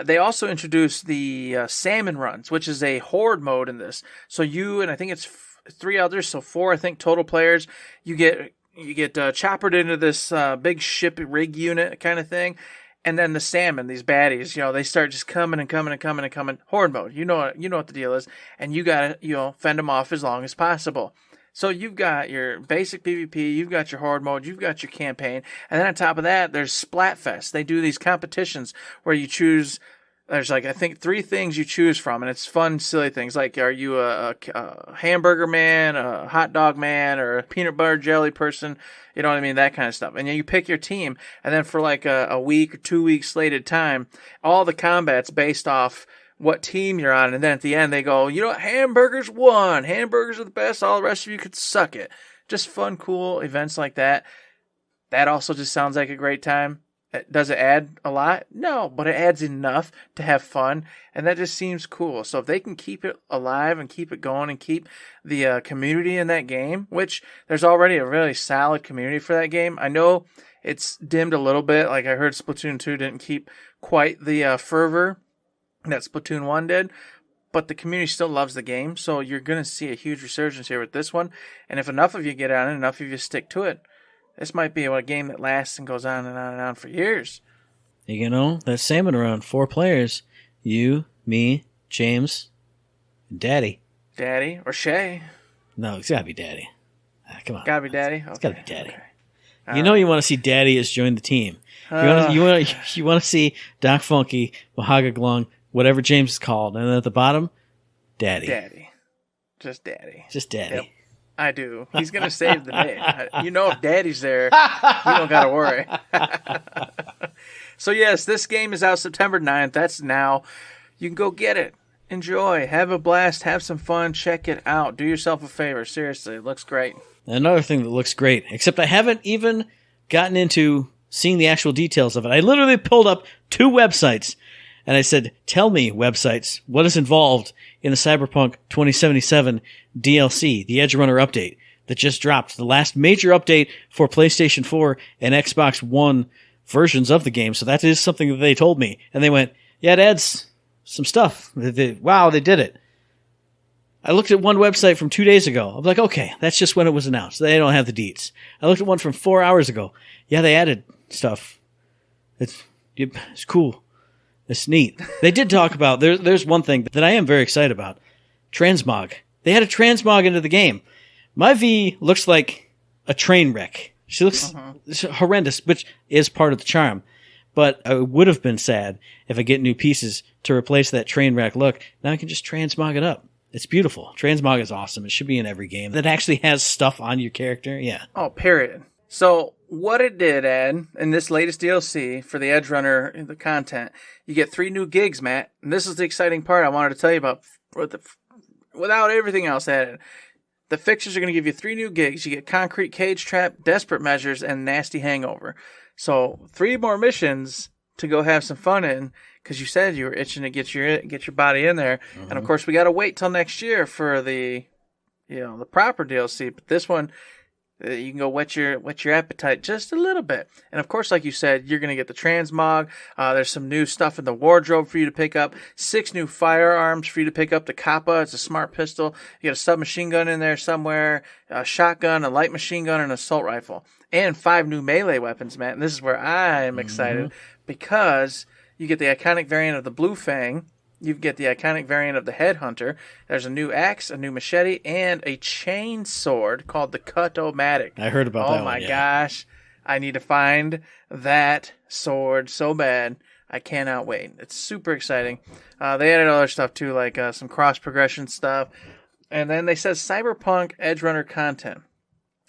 They also introduced the Salmon Runs, which is a horde mode in this. So you, and I think it's 3 others, so 4, I think, total players. You get choppered into this big ship rig unit kind of thing. And then the salmon, these baddies, they start just coming and coming and coming and coming. Horde mode, you know what the deal is, and you gotta, fend them off as long as possible. So you've got your basic PvP, you've got your horde mode, you've got your campaign, and then on top of that, there's Splatfest. They do these competitions where you choose. There's I think 3 things you choose from, and it's fun, silly things. Like, are you a hamburger man, a hot dog man, or a peanut butter jelly person? You know what I mean? That kind of stuff. And you pick your team, and then for a week or 2 weeks slated time, all the combat's based off what team you're on. And then at the end, they go, hamburgers won. Hamburgers are the best. All the rest of you could suck it. Just fun, cool events like that. That also just sounds like a great time. Does it add a lot? No, but it adds enough to have fun, and that just seems cool. So if they can keep it alive and keep it going and keep the community in that game, which there's already a really solid community for that game. I know it's dimmed a little bit. Like I heard Splatoon 2 didn't keep quite the fervor that Splatoon 1 did, but the community still loves the game. So you're going to see a huge resurgence here with this one. And if enough of you get on it, enough of you stick to it, this might be a game that lasts and goes on and on and on for years. That Salmon Run, 4 players. You, me, James, and Daddy. Daddy or Shay? No, it's got to be Daddy. Come on. Got to be Daddy? Okay. It's got to be Daddy. Okay. You want to see Daddy as join the team. You want to see Doc Funky, Wahaga Glung, whatever James is called. And then at the bottom, Daddy. Daddy. Just Daddy. Just Daddy. Yep. I do. He's going to save the day. If Daddy's there, you don't got to worry. So, yes, this game is out September 9th. That's now. You can go get it. Enjoy. Have a blast. Have some fun. Check it out. Do yourself a favor. Seriously, it looks great. Another thing that looks great, except I haven't even gotten into seeing the actual details of it. I literally pulled up 2 websites, and I said, tell me, websites, what is involved in the Cyberpunk 2077 DLC, the Edge Runner update. that just dropped. The last major update for PlayStation 4 and Xbox One versions of the game. So that is something that they told me. And they went, yeah, it adds some stuff. Wow, they did it. I looked at one website from 2 days ago. I was like, okay, that's just when it was announced. They don't have the deets. I looked at one from 4 hours ago. Yeah, they added stuff. It's cool. It's neat. They did talk about, there's one thing that I am very excited about. Transmog. They had a transmog into the game. My V looks like a train wreck. She looks horrendous, which is part of the charm. But I would have been sad if I get new pieces to replace that train wreck look. Now I can just transmog it up. It's beautiful. Transmog is awesome. It should be in every game that actually has stuff on your character. Yeah. Oh, period. So what it did add in this latest DLC for the Edge Runner, the content, you get 3 new gigs, Matt. And this is the exciting part I wanted to tell you about without everything else added. The fixtures are going to give you 3 new gigs. You get Concrete Cage Trap, Desperate Measures, and Nasty Hangover. So 3 more missions to go have some fun in, because you said you were itching to get your body in there. And of course, we got to wait till next year for the proper DLC. But this one, you can go whet your appetite just a little bit. And of course, like you said, you're going to get the transmog. There's some new stuff in the wardrobe for you to pick up. 6 new firearms for you to pick up. The Kappa, it's a smart pistol. You got a submachine gun in there somewhere, a shotgun, a light machine gun, and an assault rifle. And 5 new melee weapons, Matt. And this is where I'm excited because you get the iconic variant of the Blue Fang. You get the iconic variant of the Headhunter. There's a new axe, a new machete, and a chain sword called the Cut-O-Matic. I heard about that. Oh my gosh. I need to find that sword so bad. I cannot wait. It's super exciting. They added other stuff too, like some cross-progression stuff. And then they said Cyberpunk Edge Runner content.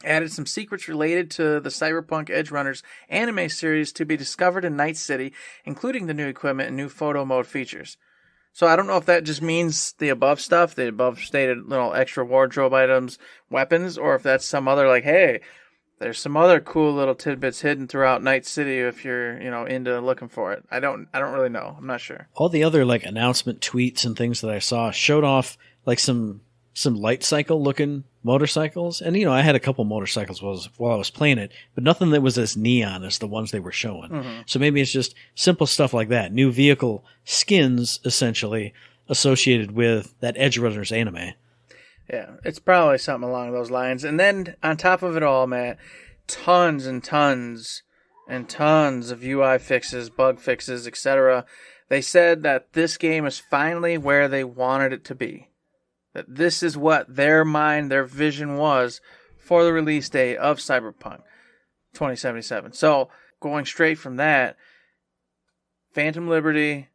Added some secrets related to the Cyberpunk Edge Runners anime series to be discovered in Night City, including the new equipment and new photo mode features. So I don't know if that just means the above stuff, the above stated little extra wardrobe items, weapons, or if that's some other like, hey, there's some other cool little tidbits hidden throughout Night City if you're, into looking for it. I don't really know. I'm not sure. All the other like announcement tweets and things that I saw showed off like some light cycle looking motorcycles. And, I had a couple motorcycles while I was playing it, but nothing that was as neon as the ones they were showing. So maybe it's just simple stuff like that. New vehicle skins, essentially, associated with that Edge Runners anime. Yeah, it's probably something along those lines. And then on top of it all, Matt, tons and tons and tons of UI fixes, bug fixes, etc. They said that this game is finally where they wanted it to be. That this is what their vision was for the release date of Cyberpunk 2077. So, going straight from that, Phantom Liberty,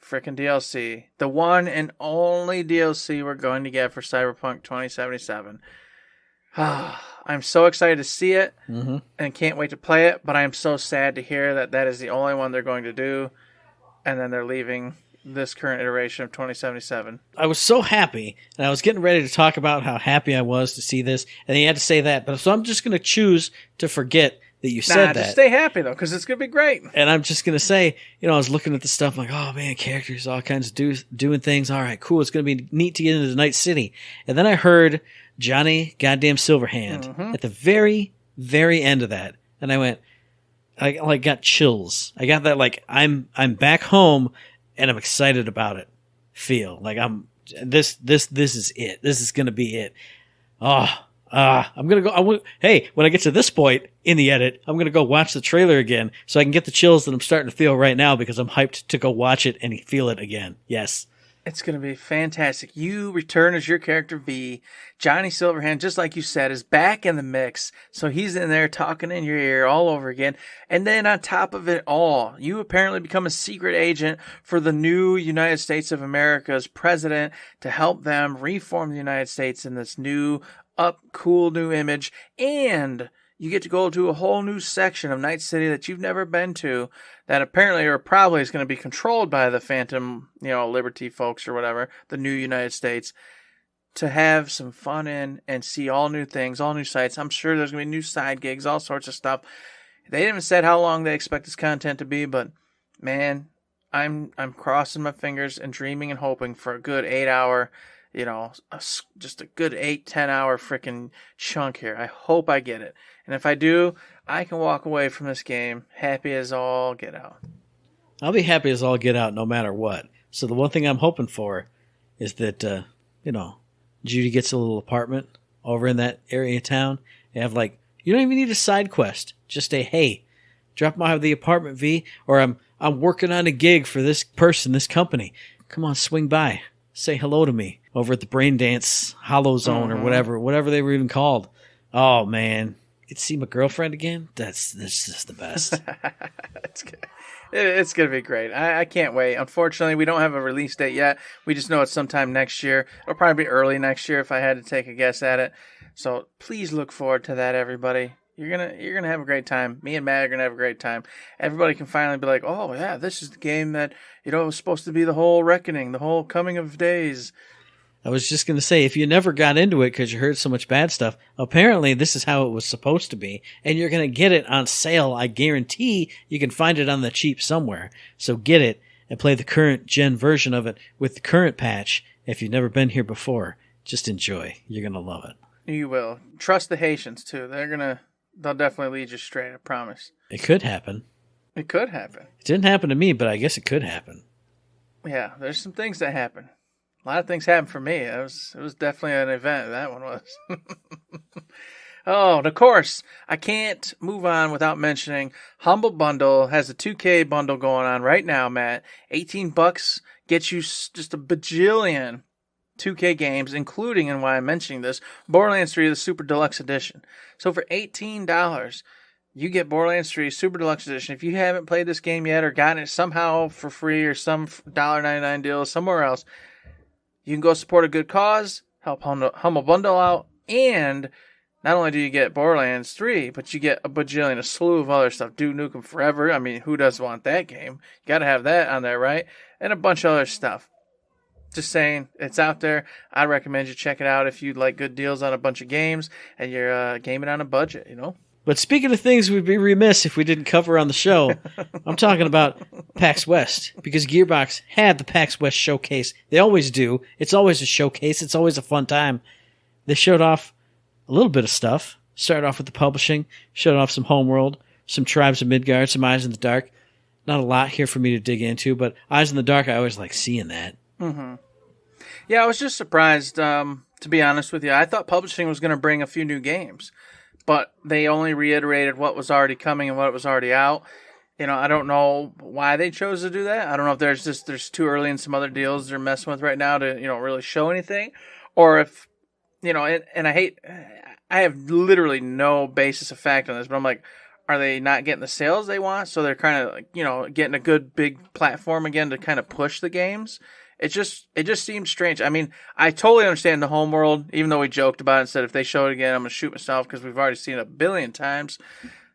frickin' DLC, the one and only DLC we're going to get for Cyberpunk 2077. I'm so excited to see it and can't wait to play it, but I am so sad to hear that is the only one they're going to do, and then they're leaving this current iteration of 2077. I was so happy, and I was getting ready to talk about how happy I was to see this, and you had to say that, but so I'm just going to choose to forget that you said that. Just stay happy, though, because it's going to be great. And I'm just going to say, I was looking at the stuff, I'm like, oh man, characters, all kinds of doing things. All right, cool. It's going to be neat to get into Night City. And then I heard Johnny goddamn Silverhand at the very, very end of that. And I went, I got chills. I got that, like, I'm back home, and I'm excited about it. Feel like this is it. This is going to be it. I'm going to go. Hey, when I get to this point in the edit, I'm going to go watch the trailer again so I can get the chills that I'm starting to feel right now because I'm hyped to go watch it and feel it again. Yes. It's going to be fantastic. You return as your character V. Johnny Silverhand, just like you said, is back in the mix. So he's in there talking in your ear all over again. And then on top of it all, you apparently become a secret agent for the new United States of America's president to help them reform the United States in this new, cool new image. And you get to go to a whole new section of Night City that you've never been to that apparently or probably is going to be controlled by the Phantom, Liberty folks or whatever, the new United States, to have some fun in and see all new things, all new sights. I'm sure there's going to be new side gigs, all sorts of stuff. They haven't said how long they expect this content to be, but man, I'm crossing my fingers and dreaming and hoping for a good 8-hour, just a good 8-10 hour freaking chunk here. I hope I get it. And if I do, I can walk away from this game happy as all get out. I'll be happy as all get out no matter what. So the one thing I'm hoping for is that, Judy gets a little apartment over in that area of town. And have you don't even need a side quest. Just a, hey, drop by the apartment, V, or I'm working on a gig for this person, this company. Come on, swing by. Say hello to me over at the Brain Dance Hollow Zone or whatever they were even called. Oh, man. Get to see my girlfriend again? That's just the best. That's good. It's going to be great. I can't wait. Unfortunately, we don't have a release date yet. We just know it's sometime next year. It'll probably be early next year if I had to take a guess at it. So please look forward to that, everybody. You're gonna have a great time. Me and Matt are gonna have a great time. Everybody can finally be like, oh yeah, this is the game that was supposed to be the whole reckoning, the whole coming of days. I was just gonna say, if you never got into it because you heard so much bad stuff, apparently this is how it was supposed to be, and you're gonna get it on sale. I guarantee you can find it on the cheap somewhere. So get it and play the current gen version of it with the current patch. If you've never been here before, just enjoy. You're gonna love it. You will. Trust the Haitians too. They'll definitely lead you straight, I promise. It could happen. It could happen. It didn't happen to me, but I guess it could happen. Yeah, there's some things that happen. A lot of things happened for me. It was definitely an event, that one was. Oh, and of course, I can't move on without mentioning Humble Bundle has a 2K bundle going on right now, Matt. $18 gets you just a bajillion 2K games, including, and why I'm mentioning this, Borderlands 3, the Super Deluxe Edition. So for $18, you get Borderlands 3 Super Deluxe Edition. If you haven't played this game yet or gotten it somehow for free or some $1.99 deal somewhere else, you can go support a good cause, help Humble Bundle out, and not only do you get Borderlands 3, but you get a slew of other stuff. Duke Nukem Forever. I mean, who doesn't want that game? You got to have that on there, right? And a bunch of other stuff. Just saying, it's out there. I recommend you check it out if you like good deals on a bunch of games and you're gaming on a budget, But speaking of things we'd be remiss if we didn't cover on the show, I'm talking about PAX West, because Gearbox had the PAX West showcase. They always do. It's always a showcase. It's always a fun time. They showed off a little bit of stuff. Started off with the publishing, showed off some Homeworld, some Tribes of Midgard, some Eyes in the Dark. Not a lot here for me to dig into, but Eyes in the Dark, I always like seeing that. Mm-hmm. Yeah, I was just surprised, to be honest with you. I thought publishing was going to bring a few new games, but they only reiterated what was already coming and what was already out. I don't know why they chose to do that. I don't know if there's too early in some other deals they're messing with right now to, really show anything, or if, and I have literally no basis of fact on this, but I'm like, are they not getting the sales they want? So they're kind of, getting a good big platform again to kind of push the games. It just seems strange. I mean, I totally understand the Homeworld, even though we joked about it and said if they show it again, I'm going to shoot myself because we've already seen it a billion times.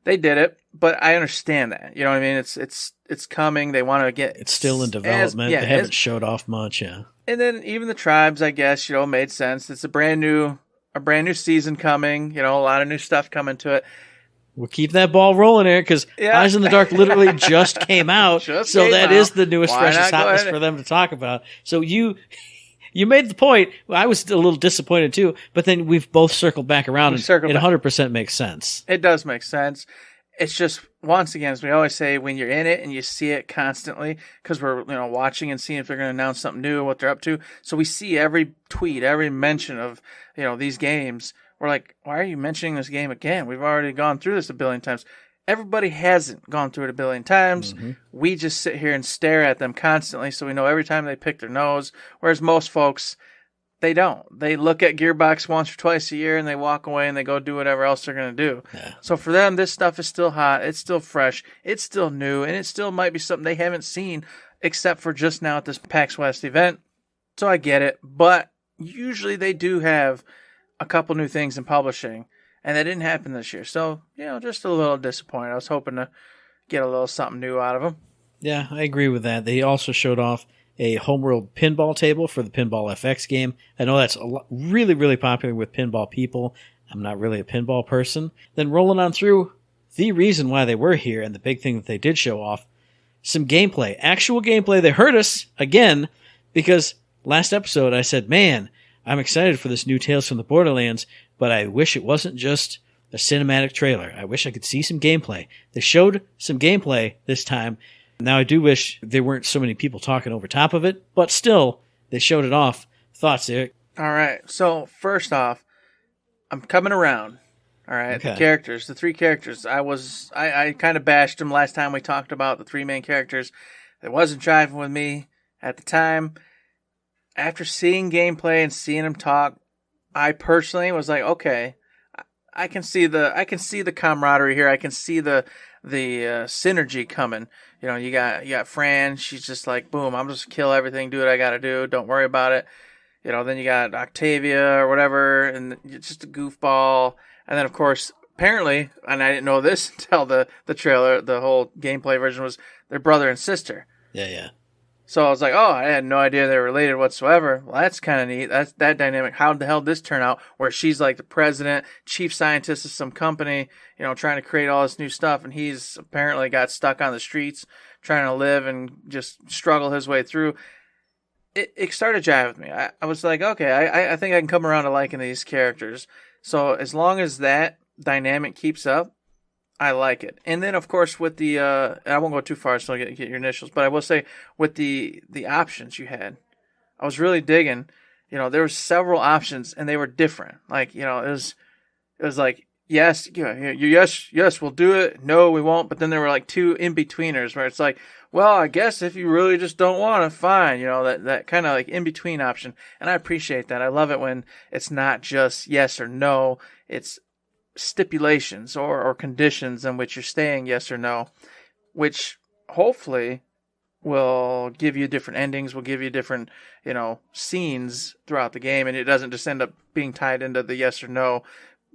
They did it, but I understand that. You know what I mean? It's coming. They want to get... It's still in development. They haven't showed off much, yeah. And then even the Tribes, I guess, made sense. It's a brand new season coming. A lot of new stuff coming to it. We'll keep that ball rolling here because Eyes in the Dark literally just came out. That is the newest, freshest hotness for them to talk about. So you made the point. I was a little disappointed too, but then we've both circled back around and it 100% makes sense. It does make sense. It's just, once again, as we always say, when you're in it and you see it constantly, because we're watching and seeing if they're going to announce something new, what they're up to. So we see every tweet, every mention of these games. We're like, why are you mentioning this game again? We've already gone through this a billion times. Everybody hasn't gone through it a billion times. Mm-hmm. We just sit here and stare at them constantly, so we know every time they pick their nose. Whereas most folks, they don't. They look at Gearbox once or twice a year, and they walk away, and they go do whatever else they're going to do. Yeah. So for them, this stuff is still hot. It's still fresh. It's still new, and it still might be something they haven't seen except for just now at this PAX West event. So I get it, but usually they do have a couple new things in publishing, and that didn't happen this year. So, just a little disappointed. I was hoping to get a little something new out of them. Yeah, I agree with that. They also showed off a Homeworld pinball table for the Pinball FX game. I know that's really, really popular with pinball people. I'm not really a pinball person. Then rolling on through the reason why they were here and the big thing that they did show off, some gameplay, actual gameplay. They hurt us again because last episode I said, man, I'm excited for this new Tales from the Borderlands, but I wish it wasn't just a cinematic trailer. I wish I could see some gameplay. They showed some gameplay this time. Now, I do wish there weren't so many people talking over top of it, but still, they showed it off. Thoughts, Eric? All right. So, first off, I'm coming around. All right. Okay. The characters, the 3 characters. I kind of bashed them last time we talked about the 3 main characters. It wasn't driving with me at the time. After seeing gameplay and seeing them talk, I personally was like, okay, I can see the camaraderie here. I can see the synergy coming. You know, you got Fran. She's just like, boom, I'm just kill everything, do what I got to do. Don't worry about it. You know, then you got Octavia or whatever, and it's just a goofball. And then, of course, apparently, and I didn't know this until the trailer, the whole gameplay version was their brother and sister. Yeah. So I was like, oh, I had no idea they were related whatsoever. Well, that's kind of neat. That's that dynamic. How the hell did this turn out? Where she's like the president, chief scientist of some company, you know, trying to create all this new stuff, and he's apparently got stuck on the streets trying to live and just struggle his way through. It started jiving with me. I was like, okay, I think I can come around to liking these characters. So as long as that dynamic keeps up, I like it. And then, of course, with the I won't go too far, so I'll get your initials. But I will say, with the options you had, I was really digging. You know, there were several options, and they were different. Like, you know, it was like, yes, yes, we'll do it. No, we won't. But then there were like 2 in-betweeners where it's like, well, I guess if you really just don't want to, fine. You know, that kind of like in-between option. And I appreciate that. I love it when it's not just yes or no. It's stipulations or conditions in which you're staying yes or no, which hopefully will give you different endings, will give you different, you know, scenes throughout the game, and it doesn't just end up being tied into the yes or no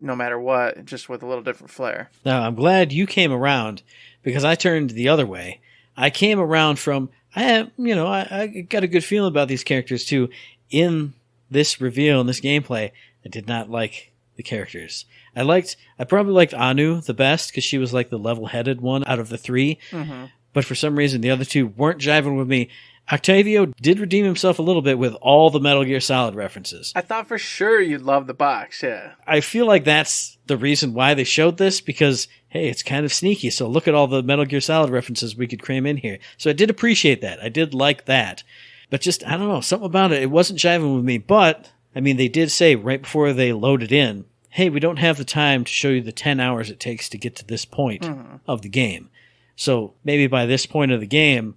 matter what, just with a little different flair. Now, I'm glad you came around, because I turned the other way. I came around from, I got a good feeling about these characters too. In this reveal, in this gameplay, I did not like the characters. I probably liked Anu the best, because she was like the level-headed one out of the 3. Mm-hmm. But for some reason, the other 2 weren't jiving with me. Octavio did redeem himself a little bit with all the Metal Gear Solid references. I thought for sure you'd love the box, yeah. I feel like that's the reason why they showed this, because, hey, it's kind of sneaky, so look at all the Metal Gear Solid references we could cram in here. So I did appreciate that. I did like that. But just, I don't know, something about it wasn't jiving with me. But, I mean, they did say right before they loaded in, hey, we don't have the time to show you the 10 hours it takes to get to this point of the game. So maybe by this point of the game,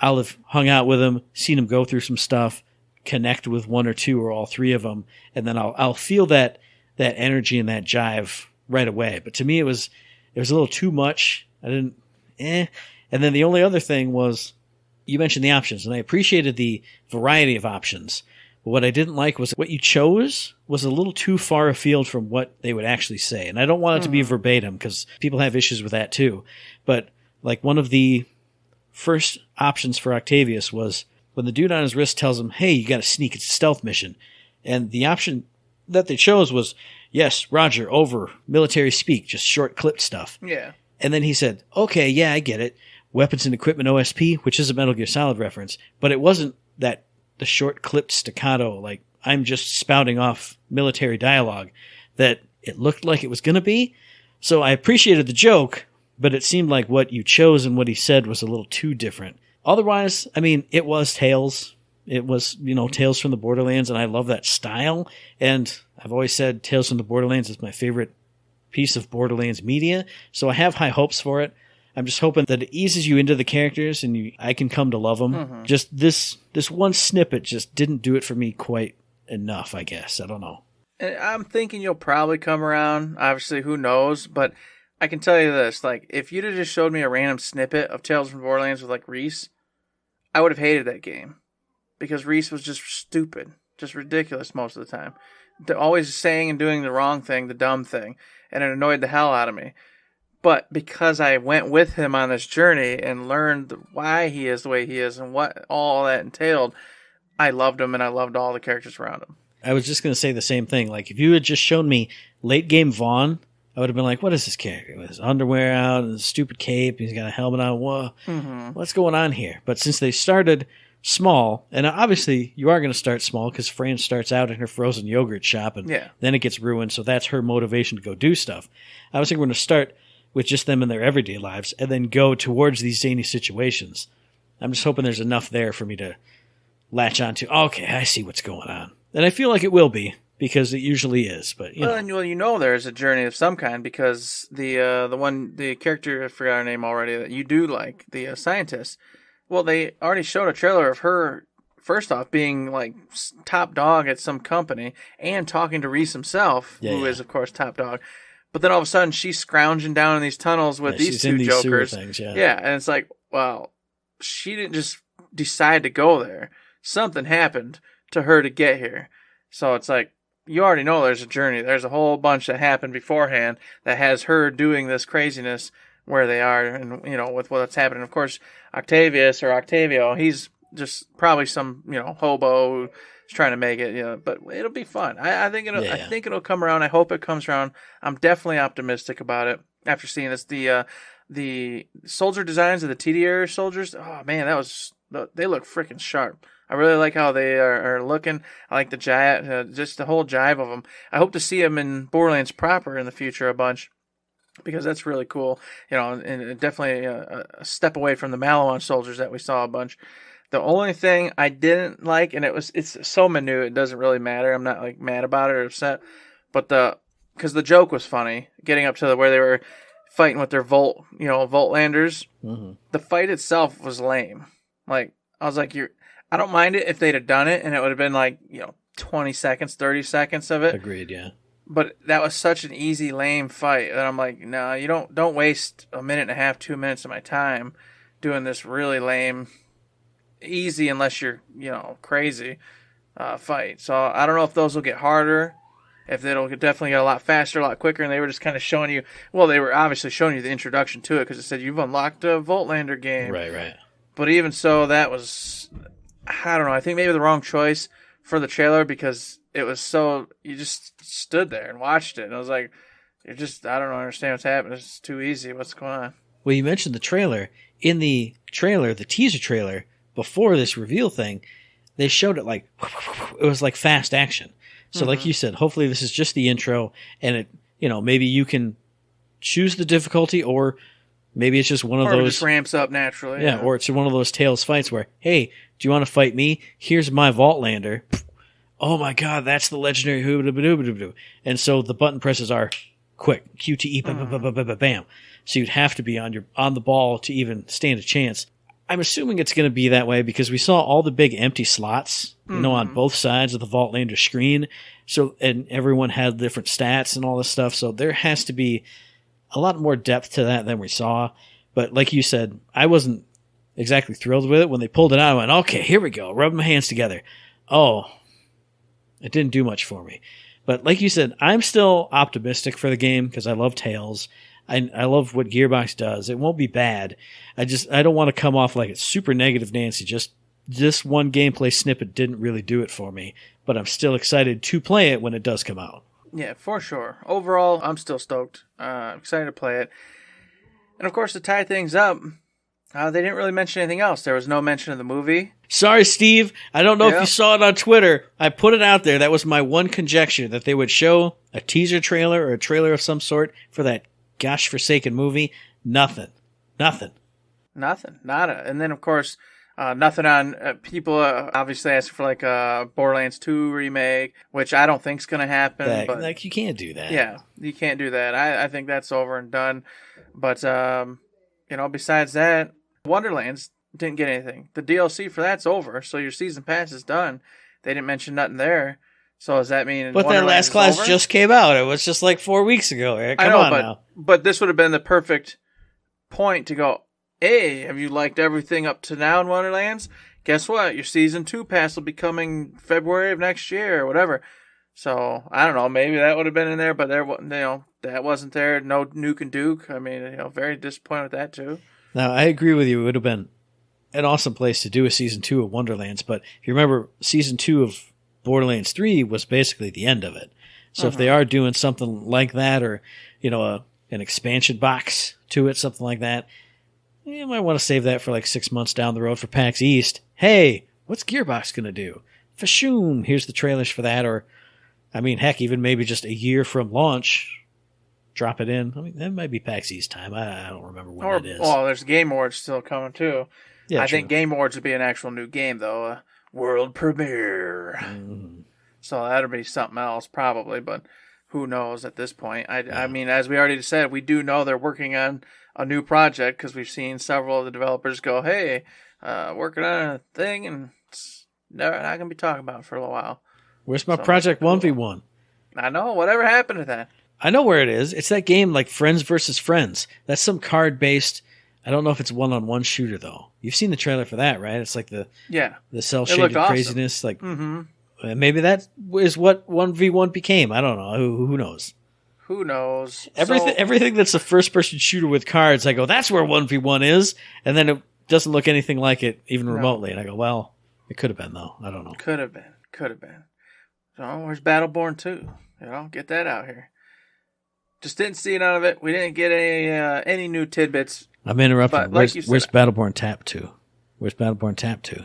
I'll have hung out with them, seen them go through some stuff, connect with 1 or 2 or all 3 of them, and then I'll feel that energy and that jive right away. But to me, it was a little too much. I didn't, And then the only other thing was, you mentioned the options, and I appreciated the variety of options. But what I didn't like was what you chose was a little too far afield from what they would actually say. And I don't want it to be verbatim, because people have issues with that too. But like one of the first options for Octavius was when the dude on his wrist tells him, hey, you got to sneak, it's a stealth mission. And the option that they chose was, yes, Roger, over, military speak, just short clipped stuff. Yeah. And then he said, okay, yeah, I get it. Weapons and equipment OSP, which is a Metal Gear Solid reference, but it wasn't the short clipped staccato, like I'm just spouting off military dialogue that it looked like it was going to be. So I appreciated the joke, but it seemed like what you chose and what he said was a little too different. Otherwise, I mean, it was Tales. It was, Tales from the Borderlands, and I love that style. And I've always said Tales from the Borderlands is my favorite piece of Borderlands media, so I have high hopes for it. I'm just hoping that it eases you into the characters and I can come to love them. Mm-hmm. Just this one snippet just didn't do it for me quite enough, I guess. I don't know. And I'm thinking you'll probably come around. Obviously, who knows? But I can tell you this. Like, if you'd have just showed me a random snippet of Tales from Borderlands with, like, Reese, I would have hated that game. Because Reese was just stupid. Just ridiculous most of the time. They're always saying and doing the wrong thing, the dumb thing. And it annoyed the hell out of me. But because I went with him on this journey and learned why he is the way he is and what all that entailed, I loved him and I loved all the characters around him. I was just going to say the same thing. Like, if you had just shown me late game Vaughn, I would have been like, what is this character? With his underwear out and his stupid cape, he's got a helmet on. Whoa, what's going on here? But since they started small, and obviously you are going to start small because Fran starts out in her frozen yogurt shop, and then it gets ruined, so that's her motivation to go do stuff. I was thinking we're going to start with just them in their everyday lives and then go towards these zany situations. I'm just hoping there's enough there for me to latch onto. Okay, I see what's going on. And I feel like it will be, because it usually is. But there's a journey of some kind, because the character, I forgot her name already, that you do like, the scientist. Well, they already showed a trailer of her, first off, being like top dog at some company and talking to Reese himself, who is, of course, top dog. But then all of a sudden, she's scrounging down in these tunnels with these two jokers. Things, and it's like, well, she didn't just decide to go there. Something happened to her to get here. So it's like, you already know there's a journey. There's a whole bunch that happened beforehand that has her doing this craziness where they are, and with what's happening. Of course, Octavio, he's just probably some hobo who's trying to make it. But it'll be fun. I think it'll come around. I hope it comes around. I'm definitely optimistic about it after seeing this. The soldier designs of the TDR soldiers. Oh man, they look freaking sharp. I really like how they are looking. I like the jive, just the whole jive of them. I hope to see them in Borderlands proper in the future a bunch, because that's really cool. And definitely a step away from the Malawan soldiers that we saw a bunch. The only thing I didn't like, and it's so minute, it doesn't really matter. I'm not like mad about it or upset, but because the joke was funny, getting up to where they were fighting with their Voltlanders. Mm-hmm. The fight itself was lame. Like, I was like, I don't mind it if they'd have done it and it would have been like, 20 seconds, 30 seconds of it. Agreed, yeah. But that was such an easy, lame fight that I'm like, no, you don't waste a minute and a half, 2 minutes of my time doing this really lame, easy unless you're, crazy fight. So I don't know if those will get harder, if it'll definitely get a lot faster, a lot quicker, and they were just kind of showing you, well, they were obviously showing you the introduction to it because it said you've unlocked a Voltlander game. Right. But even so, that was, I don't know, I think maybe the wrong choice for the trailer, because it was so, you just stood there and watched it, and I was like, I don't understand what's happening. It's too easy. What's going on? Well, you mentioned the trailer. In the trailer, the teaser trailer, before this reveal thing, they showed it like, it was like fast action. So like you said, hopefully this is just the intro, and it, maybe you can choose the difficulty, or maybe it's just one of those. Or it just ramps up naturally. Yeah, or it's one of those Tales fights where, hey, do you want to fight me? Here's my Voltlander. Oh my God, that's the legendary hoobadoo. And so the button presses are quick. QTE, bam. So you'd have to be on the ball to even stand a chance. I'm assuming it's going to be that way because we saw all the big empty slots, on both sides of the Voltlander screen. So, and everyone had different stats and all this stuff. So there has to be a lot more depth to that than we saw. But like you said, I wasn't exactly thrilled with it. When they pulled it out, I went, okay, here we go. Rubbing my hands together. Oh, it didn't do much for me. But like you said, I'm still optimistic for the game because I love Tales. I love what Gearbox does. It won't be bad. I don't want to come off like it's super negative, Nancy. Just this one gameplay snippet didn't really do it for me. But I'm still excited to play it when it does come out. Yeah, for sure. Overall, I'm still stoked. Excited to play it. And of course, to tie things up, they didn't really mention anything else. There was no mention of the movie. Sorry, Steve. I don't know if you saw it on Twitter. I put it out there. That was my one conjecture, that they would show a teaser trailer or a trailer of some sort for that gosh-forsaken movie. Nothing. Nada. And then, of course, nothing on people obviously asking for like a Borderlands 2 remake, which I don't think's going to happen. But you can't do that. Yeah, you can't do that. I think that's over and done. But, besides that, Wonderlands didn't get anything. The DLC for that's over, so your season pass is done. They didn't mention nothing there. So does that mean? But that last class just came out. It was just like 4 weeks ago. Eric. Come on now. But this would have been the perfect point to go, hey, have you liked everything up to now in Wonderlands? Guess what? Your Season 2 pass will be coming February of next year or whatever. So, I don't know. Maybe that would have been in there, but that wasn't there. No Nuke and Duke. I mean, very disappointed with that too. Now, I agree with you. It would have been an awesome place to do a Season 2 of Wonderlands. But if you remember, Season 2 of Borderlands 3 was basically the end of it. So if they are doing something like that, or, an expansion box to it, something like that, you might want to save that for like 6 months down the road for PAX East. Hey, What's Gearbox going to do? Fashoom! Here's the trailers for that. Or, I mean, heck, even maybe just a year from launch, drop it in. I mean, that might be PAX East time. I don't remember when it is. Well, there's Game Awards still coming, too. Yeah, I think Game Awards would be an actual new game, though. A world premiere. So that'll be something else, probably, but who knows at this point. I mean, as we already said, we do know they're working on a new project because we've seen several of the developers go, hey, working on a thing, and it's not going to be talking about it for a little while. Where's my Project 1v1? I know. Whatever happened to that? I know where it is. It's that game like Friends versus Friends. That's some card-based. I don't know if it's one-on-one shooter, though. You've seen the trailer for that, right? It's like the cell-shaded craziness. Like, maybe that is what 1v1 became. I don't know. Who knows? Who knows? Everything that's a first-person shooter with cards, I go, that's where 1v1 is. And then it doesn't look anything like it, even remotely. And I go, well, it could have been, though. I don't know. Could have been. So where's Battleborn 2? Get that out here. Just didn't see it out of it. We didn't get any new tidbits. I'm interrupting. Where's Battleborn Tap 2? Where's Battleborn Tap 2?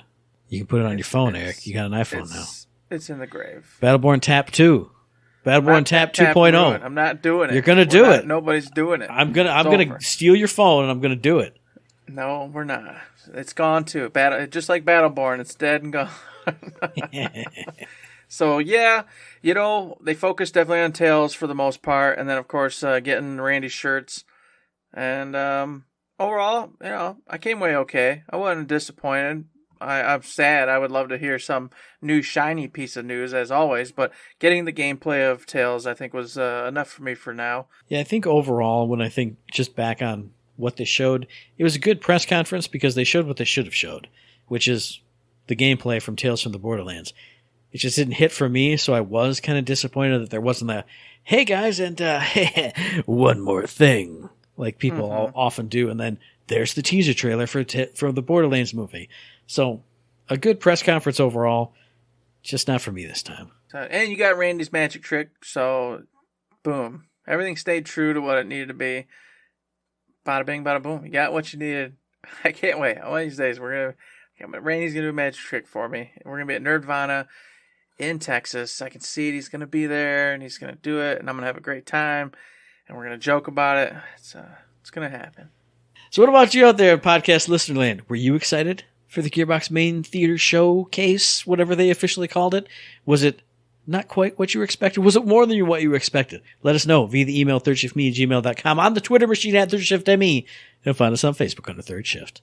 You can put it on your phone, Eric. You got an iPhone now. It's in the grave. Battleborn Tap 2. Battleborn Tap 2.0. I'm not doing it. You're going to do it. Nobody's doing it. I'm gonna steal your phone and I'm going to do it. No, we're not. It's gone too. Just like Battleborn, it's dead and gone. So, yeah, they focus definitely on Tails for the most part. And then, of course, getting Randy's shirts. And overall, I came away okay. I wasn't disappointed. I'm sad. I would love to hear some new shiny piece of news, as always. But getting the gameplay of Tails, I think, was enough for me for now. Yeah, I think overall, when I think just back on what they showed, it was a good press conference because they showed what they should have showed, which is the gameplay from Tales from the Borderlands. It just didn't hit for me, so I was kind of disappointed that there wasn't a, hey guys, and one more thing, like people often do, and then there's the teaser trailer for the Borderlands movie. So, a good press conference overall, just not for me this time. And you got Randy's magic trick, so boom. Everything stayed true to what it needed to be. Bada bing, bada boom. You got what you needed. I can't wait. One of these days, Randy's going to do a magic trick for me. We're going to be at Nerdvana in Texas. I can see it. He's going to be there, and he's going to do it, and I'm going to have a great time, and we're going to joke about it. It's going to happen. So what about you out there in podcast listener land? Were you excited for the Gearbox main theater showcase, whatever they officially called it? Was it not quite what you were expecting? Was it more than what you were expected? Let us know via the email thirdshiftme@gmail.com, on the Twitter machine at ThirdShiftME, and find us on Facebook under Third Shift.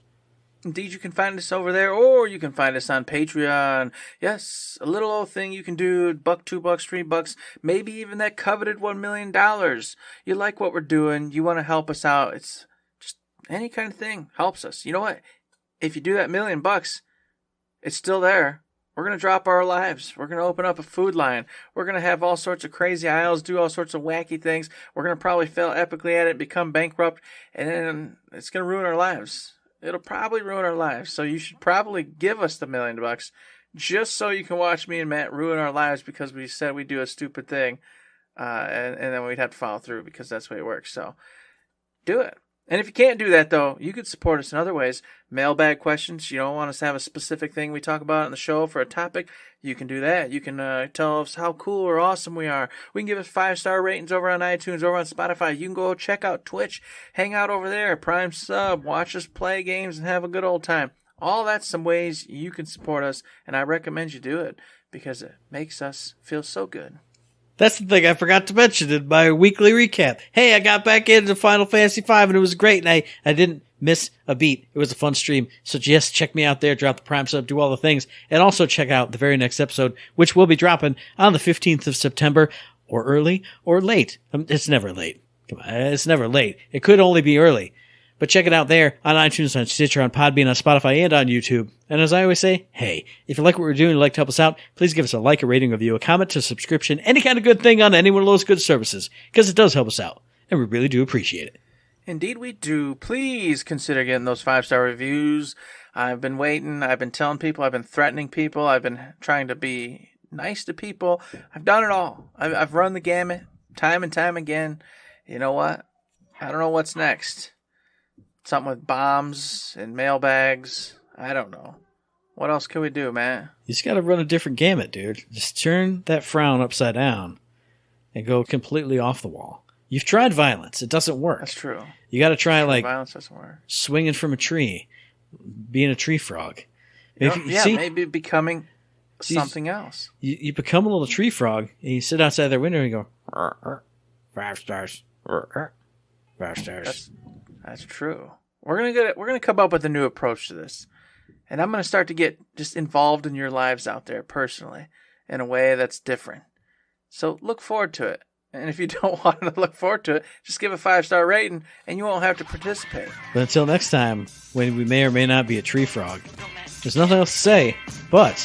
Indeed, you can find us over there, or you can find us on Patreon. Yes, a little old thing you can do, $1, $2, $3, maybe even that coveted $1 million. You like what we're doing, you want to help us out. It's just any kind of thing helps us. You know what? If you do that $1 million, it's still there. We're going to drop our lives. We're going to open up a food line. We're going to have all sorts of crazy aisles, do all sorts of wacky things. We're going to probably fail epically at it, become bankrupt, and then it's going to ruin our lives. It'll probably ruin our lives. So you should probably give us the $1 million just so you can watch me and Matt ruin our lives because we said we'd do a stupid thing. And then we'd have to follow through because that's the way it works. So do it. And if you can't do that, though, you could support us in other ways. Mailbag questions. You don't want us to have a specific thing we talk about on the show for a topic. You can do that. You can tell us how cool or awesome we are. We can give us 5-star ratings over on iTunes, over on Spotify. You can go check out Twitch, hang out over there, Prime sub, watch us play games, and have a good old time. All that's some ways you can support us, and I recommend you do it because it makes us feel so good. That's the thing I forgot to mention in my weekly recap. Hey, I got back into Final Fantasy V and it was great, and I didn't miss a beat. It was a fun stream. So just check me out there, drop the Prime sub, do all the things, and also check out the very next episode, which will be dropping on the 15th of September, or early or late. It's never late. Come on, it's never late. It could only be early. But check it out there on iTunes, on Stitcher, on Podbean, on Spotify, and on YouTube. And as I always say, hey, if you like what we're doing and you'd like to help us out, please give us a like, a rating, a review, a comment, a subscription, any kind of good thing on any one of those good services, because it does help us out, and we really do appreciate it. Indeed we do. Please consider getting those 5-star reviews. I've been waiting. I've been telling people. I've been threatening people. I've been trying to be nice to people. I've done it all. I've run the gamut time and time again. You know what? I don't know what's next. Something with bombs and mailbags. I don't know. What else can we do, man? You just got to run a different gamut, dude. Just turn that frown upside down and go completely off the wall. You've tried violence. It doesn't work. That's true. You got to try, like, violence doesn't work. Swinging from a tree, being a tree frog. Maybe becoming something else. You become a little tree frog, and you sit outside their window and you go, 5 stars. 5 stars. That's true. We're gonna come up with a new approach to this. And I'm going to start to get just involved in your lives out there personally in a way that's different. So look forward to it. And if you don't want to look forward to it, just give a 5-star rating and you won't have to participate. But until next time, when we may or may not be a tree frog, there's nothing else to say but...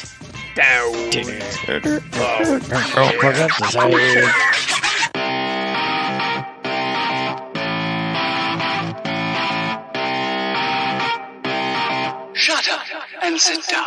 Shut up and sit down.